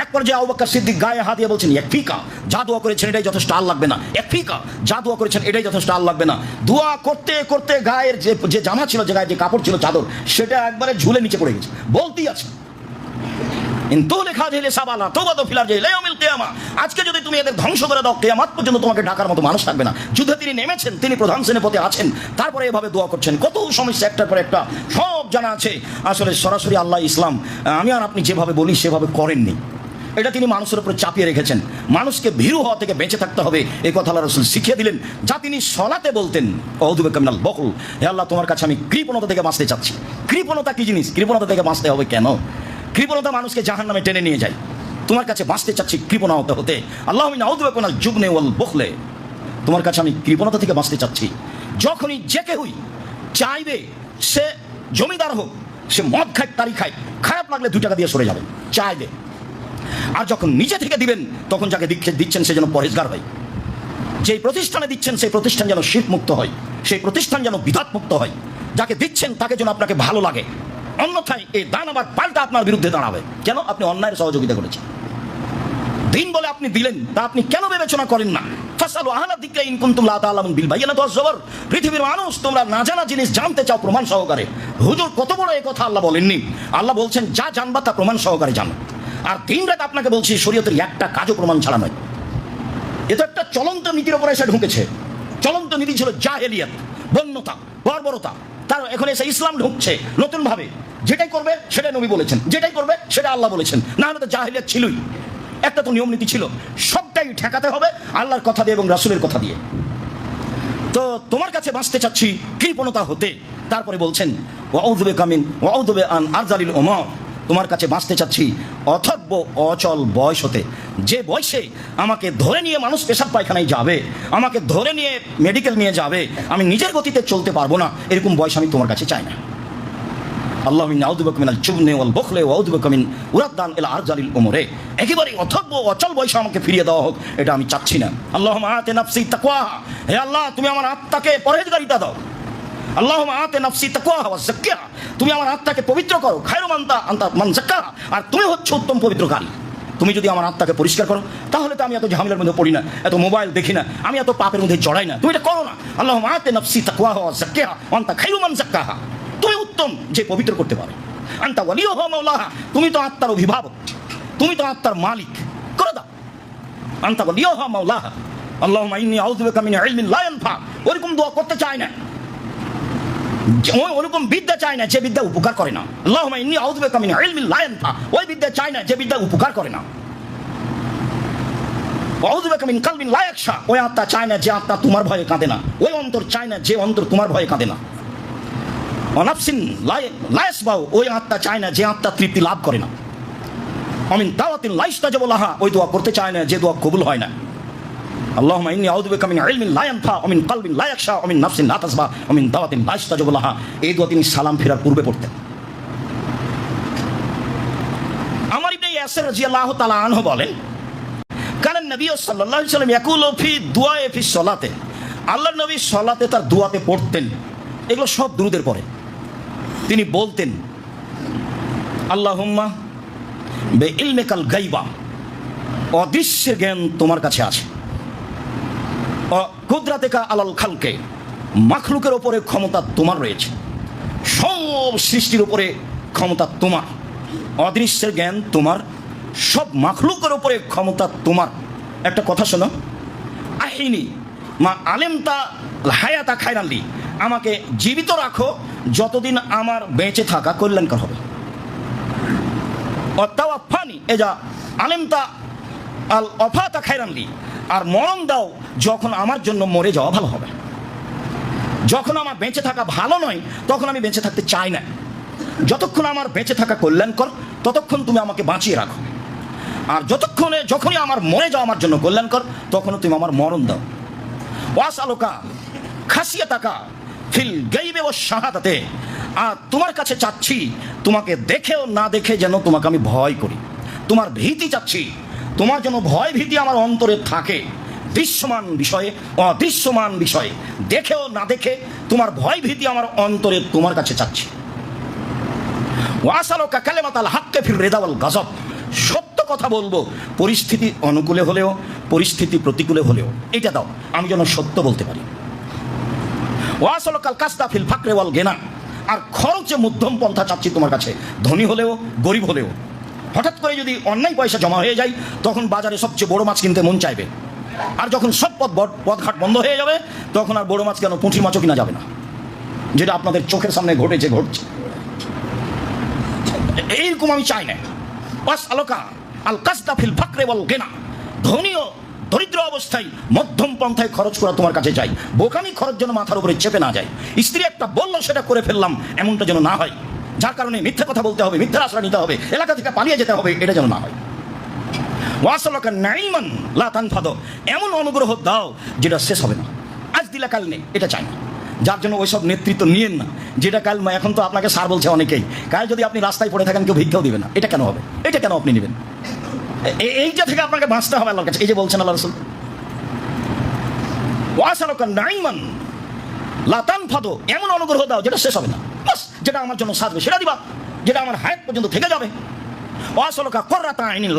এক পর্যায়ে আবু বকর সিদ্দিক গায়ে হাত দিয়ে বলছেন, ইয়াকফিকা, যা দোয়া করেছেন এটাই যথেষ্ট, আর লাগবে না। ইয়াকফিকা, যা দোয়া করেছেন এটাই যথেষ্ট, আর লাগবে না। দোয়া করতে করতে গায়ের যে জামা ছিল, যে গায়ে যে কাপড় ছিল, চাদর, সেটা একবারে ঝুলে নিচে পড়ে গেছে। বলতেই আছে আজকে যদি তুমি এদের ধ্বংস করে দাও, কিয়ামত পর্যন্ত তোমাকে ঢাকার মতো মানুষ থাকবে না। যুদ্ধে তিনি নেমেছেন, তিনি প্রধান সেনাপতি আছেন, তারপরে এভাবে দোয়া করছেন। কত সমস্যা একটার পর একটা সব জানা আছে। আসলে সরাসরি আল্লাহ ইসলাম আমি আর আপনি যেভাবে বলি সেভাবে করেননি, এটা তিনি মানুষের উপরে চাপিয়ে রেখেছেন। মানুষকে ভীরু হওয়া থেকে বেঁচে থাকতে হবে, এই কথা আল্লাহ রাসূল শিখিয়ে দিলেন। যা তিনি সলাতে বলতেন, আউযু বিকা মিনাল বুখল, হে আল্লাহ তোমার কাছে আমি কৃপণতা থেকে বাঁচতে চাচ্ছি। কৃপণতা কি জিনিস? কৃপণতা থেকে বাঁচতে হবে কেন? কৃপণতা মানুষকে জাহান্নামে টেনে নিয়ে যায়। তোমার কাছে বাঁচতে চাচ্ছি কৃপণতা হতে। আল্লাহুম্মা ইন্নী আউযু বিকা মিনাল জুবনি ওয়াল বুখলি, তোমার কাছে আমি কৃপণতা থেকে বাঁচতে চাচ্ছি। যখনই যে কেউই চাইবে, সে জমিদার হোক, সে মদ খায় তারি খায়, খারাপ লাগলে 2 টাকা দিয়ে সরে যাবে চাইবে। আর যখন নিজে থেকে দিবেন, তখন যাকে দিচ্ছেন সে যেন পরেজগার হয়। যেই প্রতিষ্ঠানে দিচ্ছেন সেই প্রতিষ্ঠান যেন শিরক মুক্ত হয়, সেই প্রতিষ্ঠান যেন বিদাত মুক্ত হয়। যাকে দিচ্ছেন তাকে যেন আপনাকে ভালো লাগে, অন্যথায় এই দান আবার পাল্টা আপনার বিরুদ্ধে দাঁড়াবে। কেন? আপনি অন্যায়ের সহযোগিতা করেছেন। দিন বলে আপনি দিলেন, তা আপনি কেন বিবেচনা করেন না? ফাসালু আহলা যিকরি ইন কুনতুম লা তা'লামুন বিল বায়িনাতি ওয়াজ জবর। পৃথিবীর মানুষ, তোমরা না জানা জিনিস জানতে চাও প্রমাণ সহকারে। হুজুর কত বড় এই কথা আল্লাহ বলেননি। আল্লাহ বলছেন যা জানবা তা প্রমাণ সহকারে জানো। আর দিন রাত আপনাকে বলছি শরীয়তের একটা কাজও প্রমাণ ছাড়া নয়। এ তো একটা চলন্ত নীতির উপরে এসে ঢুকেছে। চলন্ত নীতি ছিল জাহেলিয়াত, বন্যতা, বর্বরতা। তার এখন এসে ইসলাম ঢুকছে নতুন ভাবে। যেটাই করবে সেটাই নবী বলেছেন, যেটাই করবে সেটা আল্লাহ বলেছেন। না হলে তো জাহেলিয়াত ছিলই। একটা তো নিয়ম নীতি ছিল, সবটাই ঠেকাতে হবে আল্লাহর কথা দিয়ে এবং রাসূলের কথা দিয়ে। তো তোমার কাছে বাঁচতে চাচ্ছি কৃপণতা হতে। তারপরে বলছেন ওয়াউযু বিকা মিন আন আরজালিল উমর, তোমার কাছে বাঁচতে চাচ্ছি অথর্ব অচল বয়স হতে। যে বয়সে আমাকে ধরে নিয়ে মানুষ পেশাব পায়খানায় যাবে, আমাকে ধরে নিয়ে মেডিকেল নিয়ে যাবে, আমি নিজের গতিতে চলতে পারবো না, এরকম বয়স আমি তোমার কাছে চাই না। আল্লাহুম্মা ইন্নী আউযু বিকা মিনাল জুবনি ওয়াল বুখলি ওয়া আউযু বিকা মিন উরাদ্দান ইলা আরজালিল উমরে। একেবারে অথর্ব অচল বয়সে আমাকে ফিরিয়ে দেওয়া হোক, এটা আমি চাচ্ছি না। আল্লাহুম্মা আতি নাফসি তাকওয়াহা, হে আল্লাহ তুমি আমার আত্মাকে পরহেজগারিতা দাও। আল্লাহুম্মা আতি নাফসি তাকওয়াহা ওয়া যাক্কিহা, তুমি আমার আত্মাকে পবিত্র করো। খায়রু আনতা মান যাক্কাহা, আর তুমি হচ্ছে উত্তম পবিত্রকারী। তুমি যদি আমার আত্মাকে পরিষ্কার করো, তাহলে তো আমি এত ঝামেলার মধ্যে পড়ি না, এত মোবাইল দেখি না, আমি এত পাপের মধ্যে জড়াই না। তুমি এটা করো না। আল্লাহুম্মা আতি নাফসি তাকওয়াহা ওয়া যাক্কিহা ওয়া আনতা খায়রু মান যাক্কাহা, তুমি উত্তম যে পবিত্র করতে পারে। আনতা ওয়ালিয়ুহা মাওলাহা, তুমি তো আত্মার অভিভাবক, তুমি তো আত্মার মালিক, করে দাও। আনতা ওয়ালিয়ুহা মাওলাহা। আল্লাহুম্মা ইন্নী আউযু বিকা মিন ইলমিন লা ইয়ানফা, ওরকম দোয়া করতে চাই না, ওরকম বিদ্যা চাই না যে বিদ্যা উপকার করে না। আল্লাহুম্মা ইন্নী আউযু বিকা মিন ইলমিন লা ইয়ানফা, ওই বিদ্যা চাই না যে বিদ্যা উপকার করে না। আউযু বিকা মিন কলবিন লা ইয়াখশা, ওই আত্মা চাই না যে আত্মা তোমার ভয়ে কাঁদে না, ওই অন্তর চাই না যে অন্তর তোমার ভয়ে কাঁদে না। অনাফসিন লা ইয়াসবাউ, ওই আত্মা চায় না যে আত্মা তৃপ্তি লাভ করে না। আমিন দাওয়াতিন লা ইস্তাজাবু লাহা, ওই দোয়া করতে চায় না যে দোয়া কবুল হয় না। আল্লাহুম্মা ইন্নী আউযু বিকা মিন ইলমিন লা ইয়ানফা ওয়া মিন কলবিন লা ইয়াখশা ওয়া মিন নাফসিন লা তাসবা ওয়া মিন দাওয়াতিন লা ইস্তাজাবু লাহা। এই দোয়া তিনি সালাম ফেরার পূর্বে পড়তেন। আমর ইবনে ইয়াসির রাদিয়াল্লাহু তাআলা আনহু বলেন, কারণ নবী সাল্লাল্লাহু আলাইহি ওয়াসাল্লাম ইয়াকুলু ফি দুআয়ে ফি সলাতে, আল্লাহর নবী সালাতে তার দোয়াতে পড়তেন, এগুলো সব দুরূদের পরে তিনি বলতেন আল্লাহুম্মা বিইলমিকাল গায়বা, অদৃশ্যের জ্ঞান তোমার কাছে আছে। কুদরাতিকা আলাল খালকে, মাখলুকের উপরে ক্ষমতা তোমার রয়েছে, সব সৃষ্টির উপরে ক্ষমতা তোমার। অদৃশ্যের জ্ঞান তোমার, সব মাখলুকের উপরে ক্ষমতা তোমার। একটা কথা শোনো, আহিনি মা আলেমতা হায়াতা খায়রানলি, আমাকে জীবিত রাখো যতদিন আমার বেঁচে থাকা কল্যাণকর হবে। অত্তাওয়াফানি এজা আলেমতা আল অফাতা খায়রানলি, আর মরণ দাও যখন আমার জন্য মরে যাওয়া ভালো হবে। যখন আমার বেঁচে থাকা ভালো নয় তখন আমি বেঁচে থাকতে চাই না। যতক্ষণ আমার বেঁচে থাকা কল্যাণকর ততক্ষণ তুমি আমাকে বাঁচিয়ে রাখো, আর যখনই আমার মরে যাওয়া আমার জন্য কল্যাণকর তখনও তুমি আমার মরণ দাও। ওয়াসআলুকা খাসিয়াতাকা ফিল গায়বি ওয়াশ শাহাদাতে, আর তোমার কাছে চাচ্ছি তোমাকে দেখেও না দেখে যেন তোমাকে আমি ভয় করি। তোমার ভীতি চাচ্ছি, তোমার যেন ভয় ভীতি আমার অন্তরে থাকে। দৃশ্যমান বিষয়ে অদৃশ্যমান বিষয়ে দেখেও না দেখে তোমার ভয় ভীতি আমার অন্তরে তোমার কাছে চাচ্ছি। ওয়াসআলুকা কালিমাতাল হাক্কি ফির রিদা ওয়াল গজব, সত্য কথা বলবো পরিস্থিতি অনুকূলে হলেও পরিস্থিতি প্রতিকূলে হলেও, এটা দাও আমি যেন সত্য বলতে পারি। ওয়াসআলুকাল কাসদা ফিল ফাকরি ওয়াল গিনা, আর খরচে মধ্যম পন্থা চাচ্ছি তোমার কাছে, ধনী হলেও গরিব হলেও। হঠাৎ করে যদি অন্যায় পয়সা জমা হয়ে যায় তখন বাজারে সবচেয়ে বড় মাছ কিনতে মন চাইবে, আর যখন সব পথঘাট বন্ধ হয়ে যাবে তখন আর বড় মাছ কেন পুঁটি মাছও কিনা যাবে না, যেটা আপনাদের চোখের সামনে ঘটছে। এইরকম আমি চাই না। ওয়াসআলুকা আল কাসদা ফিল ফাকরি ওয়াল গিনা, ধনীও দরিদ্র অবস্থায় মধ্যম পন্থায় খরচ করা তোমার কাছে চাই। বোকামি খরচ যেন মাথার উপরে চেপে না যায়। স্ত্রী একটা বললো সেটা করে ফেললাম, এমনটা যেন না হয়, যার কারণে মিথ্যা কথা বলতে হবে, মিথ্যার আশ্রয় নিতে হবে, এলাকা থেকে পালিয়ে যেতে হবে, এটা যেন না হয়। ওয়াসালাকা নাইমান লা তানফাদু, এমন অনুগ্রহ দাও যেটা শেষ হবে না, আজ দিলা কাল নেই, এটা চাই না। যার জন্য ওইসব নেতৃত্ব নিয়েন না যেটা কাল, এখন তো আপনাকে স্যার বলছে অনেকেই, কাল যদি আপনি রাস্তায় পড়ে থাকেন কেউ ভিক্ষাও দিবে না, এটা কেন হবে? এটা কেন আপনি নেবেন? এইটা থেকে আপনাকে বাঁচতে হবে আল্লাহর কাছে। এই যে বলছেন আল্লাহ রাসূল, ওয়াসালাকা নাইমান লা তানফাদু, এমন অনুগ্রহ দাও যেটা শেষ হবে না, বাস যেটা আমার জন্য সাজবে সেটা দিবা, যেটা আমার হায়াত পর্যন্ত থেকে যাবে। ওয়াসালুকা কুররাতা আইনিন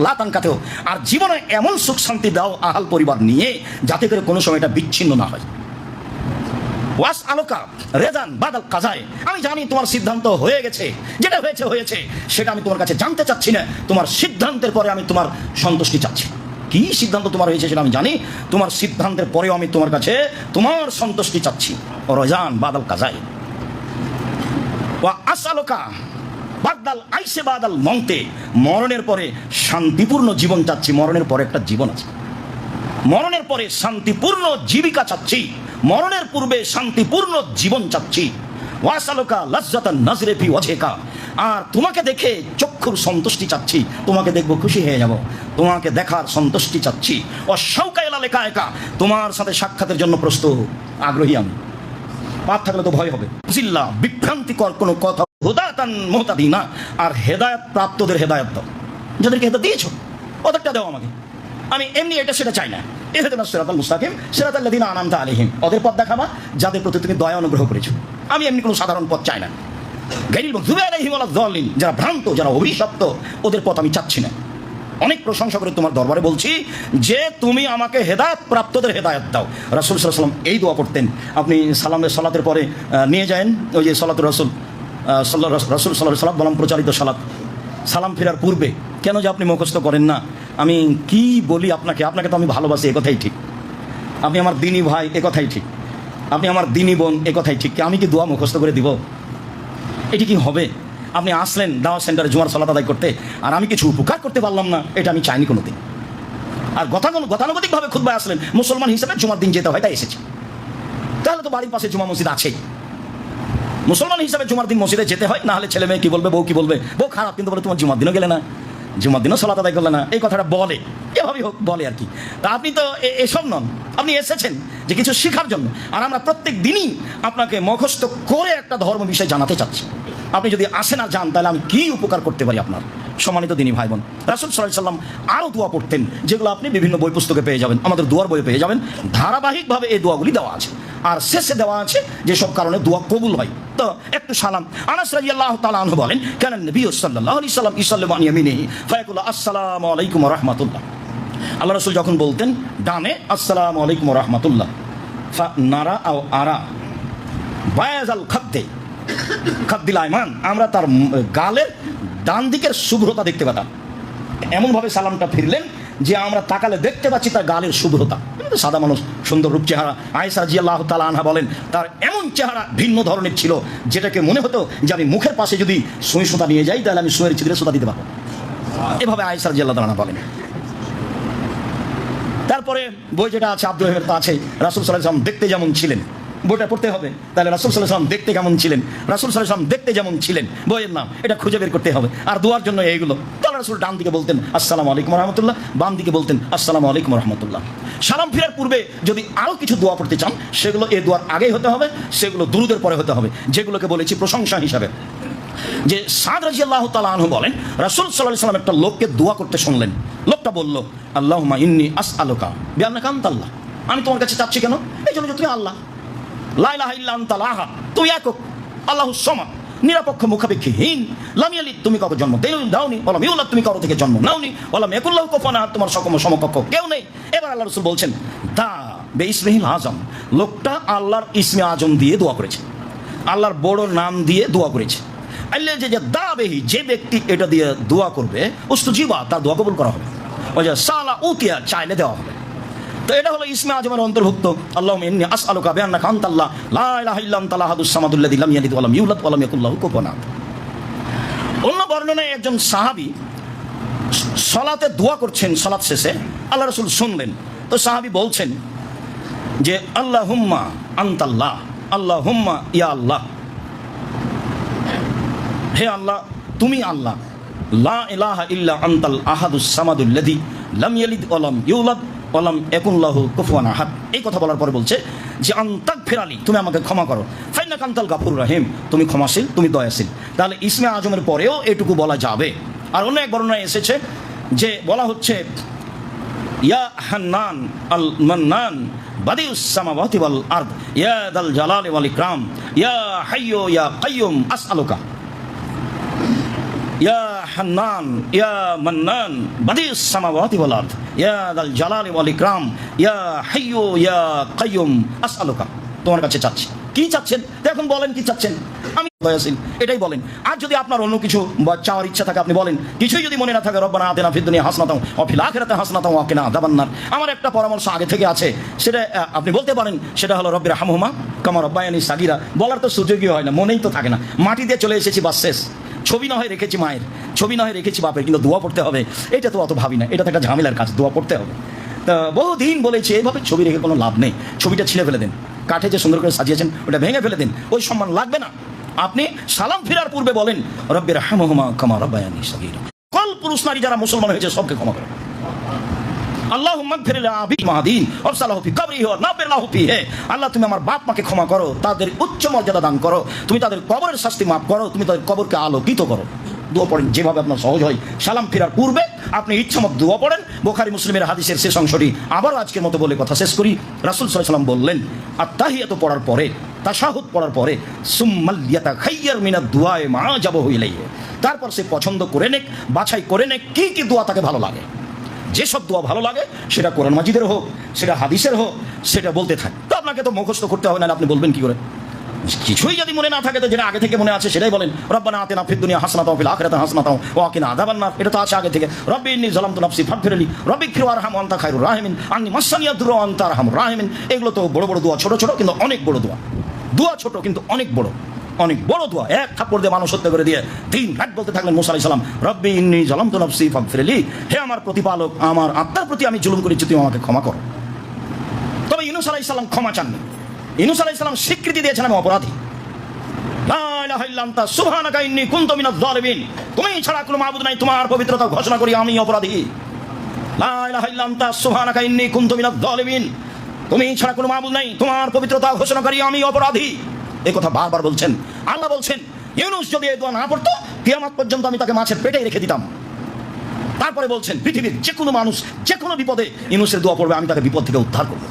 লা তানকাতু, আর জীবনে এমন সুখ শান্তি দাও আহাল পরিবার নিয়ে যাতে করে কোনো সময় এটা বিচ্ছিন্ন না হয়। ওয়াসআলুকা রেজান বাদাল কাজায়, আমি জানি তোমার সিদ্ধান্ত হয়ে গেছে, যেটা হয়েছে হয়েছে, সেটা আমি তোমার কাছে জানতে চাচ্ছি না, তোমার সিদ্ধান্তের পরে আমি তোমার সন্তুষ্টি চাচ্ছি। কি সিদ্ধান্ত তোমার হয়েছে সেটা আমি জানি, তোমার সিদ্ধান্তের পরেও আমি তোমার কাছে তোমার সন্তুষ্টি চাচ্ছি। রেজান বাদাল কাজায়। ওয়া আসআলুকা বাদাল আইসে বাদাল মৌতে, মরণের পরে শান্তিপূর্ণ জীবন চাচ্ছি। মরণের পরে একটা জীবন আছে, মরণের পরে শান্তিপূর্ণ জীবিকা চাচ্ছি, মরণের পূর্বে শান্তিপূর্ণ জীবন চাচ্ছি। ওয়াসালুকা লাজ্জাতান নাজরে ফি ওয়াজহিকা, আর তোমাকে দেখে চক্ষুর সন্তুষ্টি চাচ্ছি, তোমাকে দেখবো খুশি হয়ে যাব, তোমাকে দেখার সন্তুষ্টি চাচ্ছি। ও শাউকা ইলা লিকাইকা, তোমার সাথে সাক্ষাতের জন্য প্রস্তুত, আগ্রহী আমি। পাপ থাকলে তো ভয় হবে। জিল্লা, বিভ্রান্তিকর কোনো কথা। হুদাতান মুহতাদিনা, আর হেদায়েত প্রাপ্তদের হেদায়েত দাও, যাদেরকে হেদায়েত দিয়েছো ওদেরটা দাও আমাকে। আমি এমনি এটা সেটা চাই না। ইহদিনাস সিরাতাল মুস্তাকিম সিরাতাল লাযিনা আনআমতা আলাইহিম, ওদের পথ দেখাবা যাদের প্রতি তুমি দয়া অনুগ্রহ করেছো। আমি এমনি কোনো সাধারণ পথ চাই না। গায়রিল মাগদুবি আলাইহিম ওয়ালাদ যালিন, যারা ভ্রান্ত, যারা অভিশপ্ত, ওদের পথ আমি চাচ্ছি না। অনেক প্রশংসা করে তোমার দরবারে বলছি যে তুমি আমাকে হেদায়েত প্রাপ্তদের হেদায়েত দাও। রাসূল সাল্লাল্লাহু আলাইহি ওয়াসাল্লাম এই দোয়া করতেন। আপনি সালাতের পরে নিয়ে যান ওই যে সালাতুর রাসূল রাসূল সাল্লাল্লাহু আলাইহি ওয়াসাল্লাম বললাম প্রচারিত সালাম ফেরার পূর্বে কেন যে আপনি মুখস্থ করেন না? আমি কি বলি আপনাকে, আপনাকে তো আমি ভালোবাসি, এ কথাই ঠিক। আপনি আমার দিনী ভাই, এ কথাই ঠিক। আপনি আমার দিনী বোন, এ কথাই ঠিক। আমি কি দোয়া মুখস্থ করে দিব? এটি কি হবে? আপনি আসলেন দাওয়াত সেন্টারে জুমার সালাত আদায় করতে, আর আমি কিছু উপকার করতে পারলাম না, এটা আমি চাইনি কোনোদিন। আর গতানুগতিকভাবে খুতবায় আসলেন, মুসলমান হিসেবে জুমার দিন যেতে হয় তাই এসেছি। তাহলে তো বাড়ির পাশে জুমা মসজিদ আছেই, মুসলমান হিসাবে জুমার দিন মসজিদে যেতে হয়, না হলে ছেলে মেয়ে কি বলবে, বউ কি বলবে, বউ খারাপ কিন্তু বলে তোমার জুমার দিনও গেলে না, জুমার দিনও সালাত আদায় করলে না, এই কথাটা বলে, এভাবেই হোক বলে আর কি। তা আপনি তো এসব নন, আপনি এসেছেন যে কিছু শেখার জন্য, আর আমরা প্রত্যেক দিনই আপনাকে মুখস্থ করে একটা ধর্ম বিষয় জানাতে চাচ্ছি। আপনি যদি আসেন আর যান তাহলে আমি কি উপকার করতে পারি আপনার? সম্মানিত দিনী ভাই বোন, রাসূল সাল্লাল্লাহু আলাইহি ওয়াসাল্লাম আরও দোয়া পড়তেন, যেগুলো আপনি বিভিন্ন বই পুস্তকে পেয়ে যাবেন, আমাদের দোয়ার বইয়ে পেয়ে যাবেন। ধারাবাহিকভাবে এই দোয়াগুলি দেওয়া আছে, আর শেষে দেওয়া আছে যেসব কারণে দোয়া কবুল হয়। তো একটু সালাম। আনাস রাদিয়াল্লাহু তাআলা আনহু বলেন, কানা নবী সাল্লাল্লাহু আলাইহি ওয়াসাল্লাম ইসাল্লামু আন ইয়ামিনিহি ফায়াকুলু আসসালামু আলাইকুম ওয়া রাহমাতুল্লাহ। আল্লাহ রাসূল যখন বলতেন ডানে আসসালামু আলাইকুম ওয়া রাহমাতুল্লাহ, ফা নারা আও আরা বায়াজাল খাদ্দিল আইমান, আমরা তার গালের ডান দিকের শুভ্রতা দেখতে পেতাম। এমনভাবে সালামটা ফিরলেন যে আমরা তাকালে দেখতে পাচ্ছি তার গালের শুভ্রতা। সাদা মানুষ, সুন্দর রূপ চেহারা। আয়েশা রাদিয়াল্লাহু তাআলা আনহা বলেন তার এমন চেহারা ভিন্ন ধরনের ছিল, যেটাকে মনে হতো যে আমি মুখের পাশে যদি সুই সুতা নিয়ে যাই তাহলে আমি সুয়ের ছিদ্রে সুতা দিতে পারবো। এভাবে আয়েশা রাদিয়াল্লাহু তাআলা বলেন। তারপরে বই যেটা আছে আব্দুল রহিমের তা আছে, রাসূল সাল্লাল্লাহু আলাইহি ওয়াসাল্লাম দেখতে যেমন ছিলেন, বইটা পড়তে হবে। তাহলে রাসূল সাল্লাল্লাহু আলাইহি ওয়াসাল্লাম দেখতে কেমন ছিলেন, রাসূল সাল্লাল্লাহু আলাইহি ওয়াসাল্লাম দেখতে যেমন ছিলেন, বইয়ের নাম, এটা খুঁজে বের করতে হবে। আর দোয়ার জন্য এইগুলো। তাহলে রাসূল ডান দিকে বলতেন আসসালামু আলাইকুম ওয়া রাহমাতুল্লাহ, বাম দিকে বলতেন আসসালামু আলাইকুম ওয়া রাহমাতুল্লাহ। সালাম ফেরার পূর্বে যদি আরও কিছু দোয়া পড়তে চান, সেগুলো এই দোয়ার আগেই হতে হবে, সেগুলো দুরূদের পরে হতে হবে, যেগুলোকে বলেছি প্রশংসা হিসাবে। যে সাদ রাদিয়াল্লাহু তাআলা আনহু বলেন রাসূল সাল্লাল্লাহু আলাইহি ওয়াসাল্লাম একটা লোককে দোয়া করতে শুনলেন। লোকটা বলল, আল্লাহুম্মা ইন্নী আসআলুকা বিআন্নাকা আনতাল্লাহ, আমি তোমার কাছে চাচ্ছি কেন? এই জন্য যে তুমি আল্লাহ, লা ইলাহা ইল্লা আনতা আহাদ, তুই একক, আল্লাহুস সামাদ, নিরপেক্ষ মুখাপেক্ষীহীন, লাম ইয়ালিদ, তুমি কাউকে জন্ম দাওনি, ওয়া লাম ইউলাদ, তুমি কারো থেকে জন্ম নাওনি, ওয়া লাম ইয়াকুল লাহু কুফুয়ান আহাদ, তোমার সমকক্ষ কেউ নেই। এবার আল্লাহ রাসূল বলছেন দা বিইসমিহিল আযম, লোকটা আল্লাহর ইসমে আজম দিয়ে দোয়া করেছে, আল্লাহর বড় নাম দিয়ে দোয়া করেছে। আল্লাহ যে দাবেহি, যে ব্যক্তি এটা দিয়ে দোয়া করবে, উস্তুজিবা, তার দোয়া কবুল করা হবে। ওই যে সালা উতিয়া, চাইলে দেওয়া হবে। তো এটা হলো ইসমে আজমের অন্তর্ভুক্ত। আল্লাহুম্মা ইন্নী আসআলুকা বিআন্নাকা আনতাল্লাহ লা ইলাহা ইল্লা আনতা আহাদুস সামাদুল্লাযী লাম ইয়ালিদ ওয়া লাম ইউলাদ ওয়া লাম ইয়াকুল লাহু কুফুয়ান আহাদ। অন্য বর্ণনায় একজন সাহাবী সালাতে দোয়া করছেন, সালাত শেষে আল্লাহ রাসূল শুনলেন। তো সাহাবী বলছেন যে আল্লাহুম্মা আনতাল্লাহ, আল্লাহুম্মা ইয়া আল্লাহ, হে আল্লাহ তুমি আল্লাহ, লা ইলাহা ইল্লা আনতাল আহাদুস সামাদুল্লাযী লাম ইয়ালিদ ওয়া লাম ইউলাদ ওয়া লাম ইয়াকুল লাহু কুফুয়ান আহাদ। এই কথা বলার পরে বলছে যে আনতাগফিরালি, তুমি আমাকে ক্ষমা করো, ফাইন্নাকা আনতাল গাফুরুর রহিম, তুমি ক্ষমাশীল, তুমি দয়াশীল। তাহলে ইসমে আজমের পরেও এটুকু বলা যাবে। আর অন্য এক বর্ণনায় এসেছে যে বলা হচ্ছে ইয়া হান্নান আল মান্নান বাদিউস সামাওয়াতি ওয়াল আরদ ইয়া দাল জালালি ওয়াল ইকরাম ইয়া হাইয়ু ইয়া কাইয়ুম আসআলুকা, ইয়া হান্নান ইয়া মান্নান বাদিউস সামাওয়াতি ওয়াল আরদ ইয়া দাল জালালি ওয়াল ইকরাম ইয়া হাইয়ু ইয়া কাইয়ুম আসআলুকা। তোমার কাছে চাচ্ছি। কি চাচ্ছেন এখন বলেন, কি চাচ্ছেন? আমি দয়াশীল, এটাই বলেন। আর যদি আপনার অন্য কিছু চাওয়ার ইচ্ছা থাকে আপনি বলেন। কিছুই যদি মনে না থাকে, রব্বানা আতিনা ফিদ দুনিয়া হাসানাতাও ওয়া ফিল আখিরাতি হাসানাতাও ওয়া কিনা আযাবান্নার। আমার একটা পরামর্শ আগে থেকে আছে, সেটা আপনি বলতে পারেন, সেটা হলো রব্বির হামহুমা কামা রাব্বায়ানি সাগীরা। বলার তো সুযোগই হয় না, মনেই তো থাকে না। মাটি দিয়ে চলে এসেছি, বাস শেষ। ছবি না হয় রেখেছি মায়ের, ছবি না হয় রেখেছি বাপের, কিন্তু দোয়া পড়তে হবে এটা তো অত ভাবি না। এটা তো একটা ঝামেলার কাজ, দোয়া পড়তে হবে। তা বহুদিন বলেছি এইভাবে ছবি রেখে কোনো লাভ নেই। ছবিটা ছিঁড়ে ফেলে দেন, কাঠে যে সুন্দর করে সাজিয়েছেন ওটা ভেঙে ফেলে দিন, ওই সম্মান লাগবে না। আপনি সালাম ফেরার পূর্বে বলেন রব্বির হামহুমা কামা রাব্বায়ানি সাগীরা। কল পুরুষ নারী যারা মুসলমান হয়েছে সবকে ক্ষমা করো। আল্লাহুম্মা গফির লি আবি মাহদিন ওয়াসলাহু ফি কবরিহি ওয়া নাবির লাহু ফিহি। আল্লাহ তুমি আমার বাপ মাকে ক্ষমা করো, তাদের উচ্চ মর্যাদা দান করো, তুমি তাদের কবরের শাস্তি মাফ করো, তুমি তাদের কবরকে আলোকিত করো। দোয়া পড়েন যেভাবে আপনার সহজ হয়। সালাম ফেরার পূর্বে আপনি ইচ্ছামত দোয়া পড়েন। বুখারী মুসলিমের হাদিসের শেষ অংশটি আবারও আজকের মতো বলে কথা শেষ করি। রাসূল সাল্লাল্লাহু আলাইহি ওয়াসাল্লাম বললেন, আত-তাহিয়াতু পড়ার পরে, তাশাহুদ পড়ার পরে, সুম্মাল ইয়াতাখায়্যার মিনাদ দুআয়ে মা জাবাহু ইলাইহি, তারপর সে পছন্দ করে নেক, বাছাই করে নেক কি কি দোয়া তাকে ভালো লাগে। যেসব দোয়া ভালো লাগে সেটা কোরআন মাজিদের হোক, সেটা হাদিসের হোক, সেটা বলতে থাকে। তো আপনাকে তো মুখস্থ করতে হবে না, আপনি বলবেন কি করে? কিছুই যদি মনে না থাকে তো যেটা আগে থেকে মনে আছে সেটাই বলেন। রব্বানা আতিনা ফিদ দুনিয়া হাসানাতাও ওয়া ফিল আখিরাতি হাসানাতাও ওয়া কিনা আযাবান্নার। এটা তো আছে আগে থেকে। রব্বি ইন্নী যালামতু নাফসি ফাগফিরলি রব্বিগফির ওয়ারহাম ওয়া আনতা খায়রুর রাহিমিন আন্নী মাসসানিয়াদ দুররু ওয়া আনতা আরহামুর রাহিমিন। এগুলো তো বড় বড় দোয়া, ছোট ছোট কিন্তু অনেক বড় দোয়া। দোয়া ছোট কিন্তু অনেক বড়, অনেক বড় দোয়া। এক থাপ্পড় দিয়ে মানুষ হত্যা করে দিয়ে 3 রাত বলতে থাকলেন মুসা আলাইহিস সালাম, রব্বি ইন্নী যালামতু নাফসি ফাগফিরলি, হে আমার প্রতিপালক, আমার আত্মার প্রতি আমি জুলুম করেছি, তুমি আমাকে ক্ষমা করো। তবে ইউনূস আলাইহিস সালাম ক্ষমা চাননি। ইউনূস আলাইহিস সালাম স্বীকৃতি দিয়েছেন আমি অপরাধী। লা ইলাহা ইল্লা আনতা সুবহানাকা ইন্নী কুনতু মিনাজ জালিমিন, তুমি ছাড়া কোনো মাবুদ নাই, তোমার পবিত্রতা ঘোষণা করি আমি অপরাধী। লা ইলাহা ইল্লা আনতা সুবহানাকা ইন্নী কুনতু মিনাজ জালিমিন, তুমি ছাড়া কোনো মাবুদ নাই, তোমার পবিত্রতা ঘোষণা করি আমি অপরাধী। এই কথা বারবার বলছেন। আল্লাহ বলছেন ইউনূস যদি এই দোয়া না পড়তো কিয়ামত পর্যন্ত আমি তাকে মাছের পেটেই রেখে দিতাম। তারপরে বলছেন পৃথিবীর যে কোনো মানুষ যে কোনো বিপদে ইউনূসের দোয়া পড়বে, আমি তাকে বিপদ থেকে উদ্ধার করবো।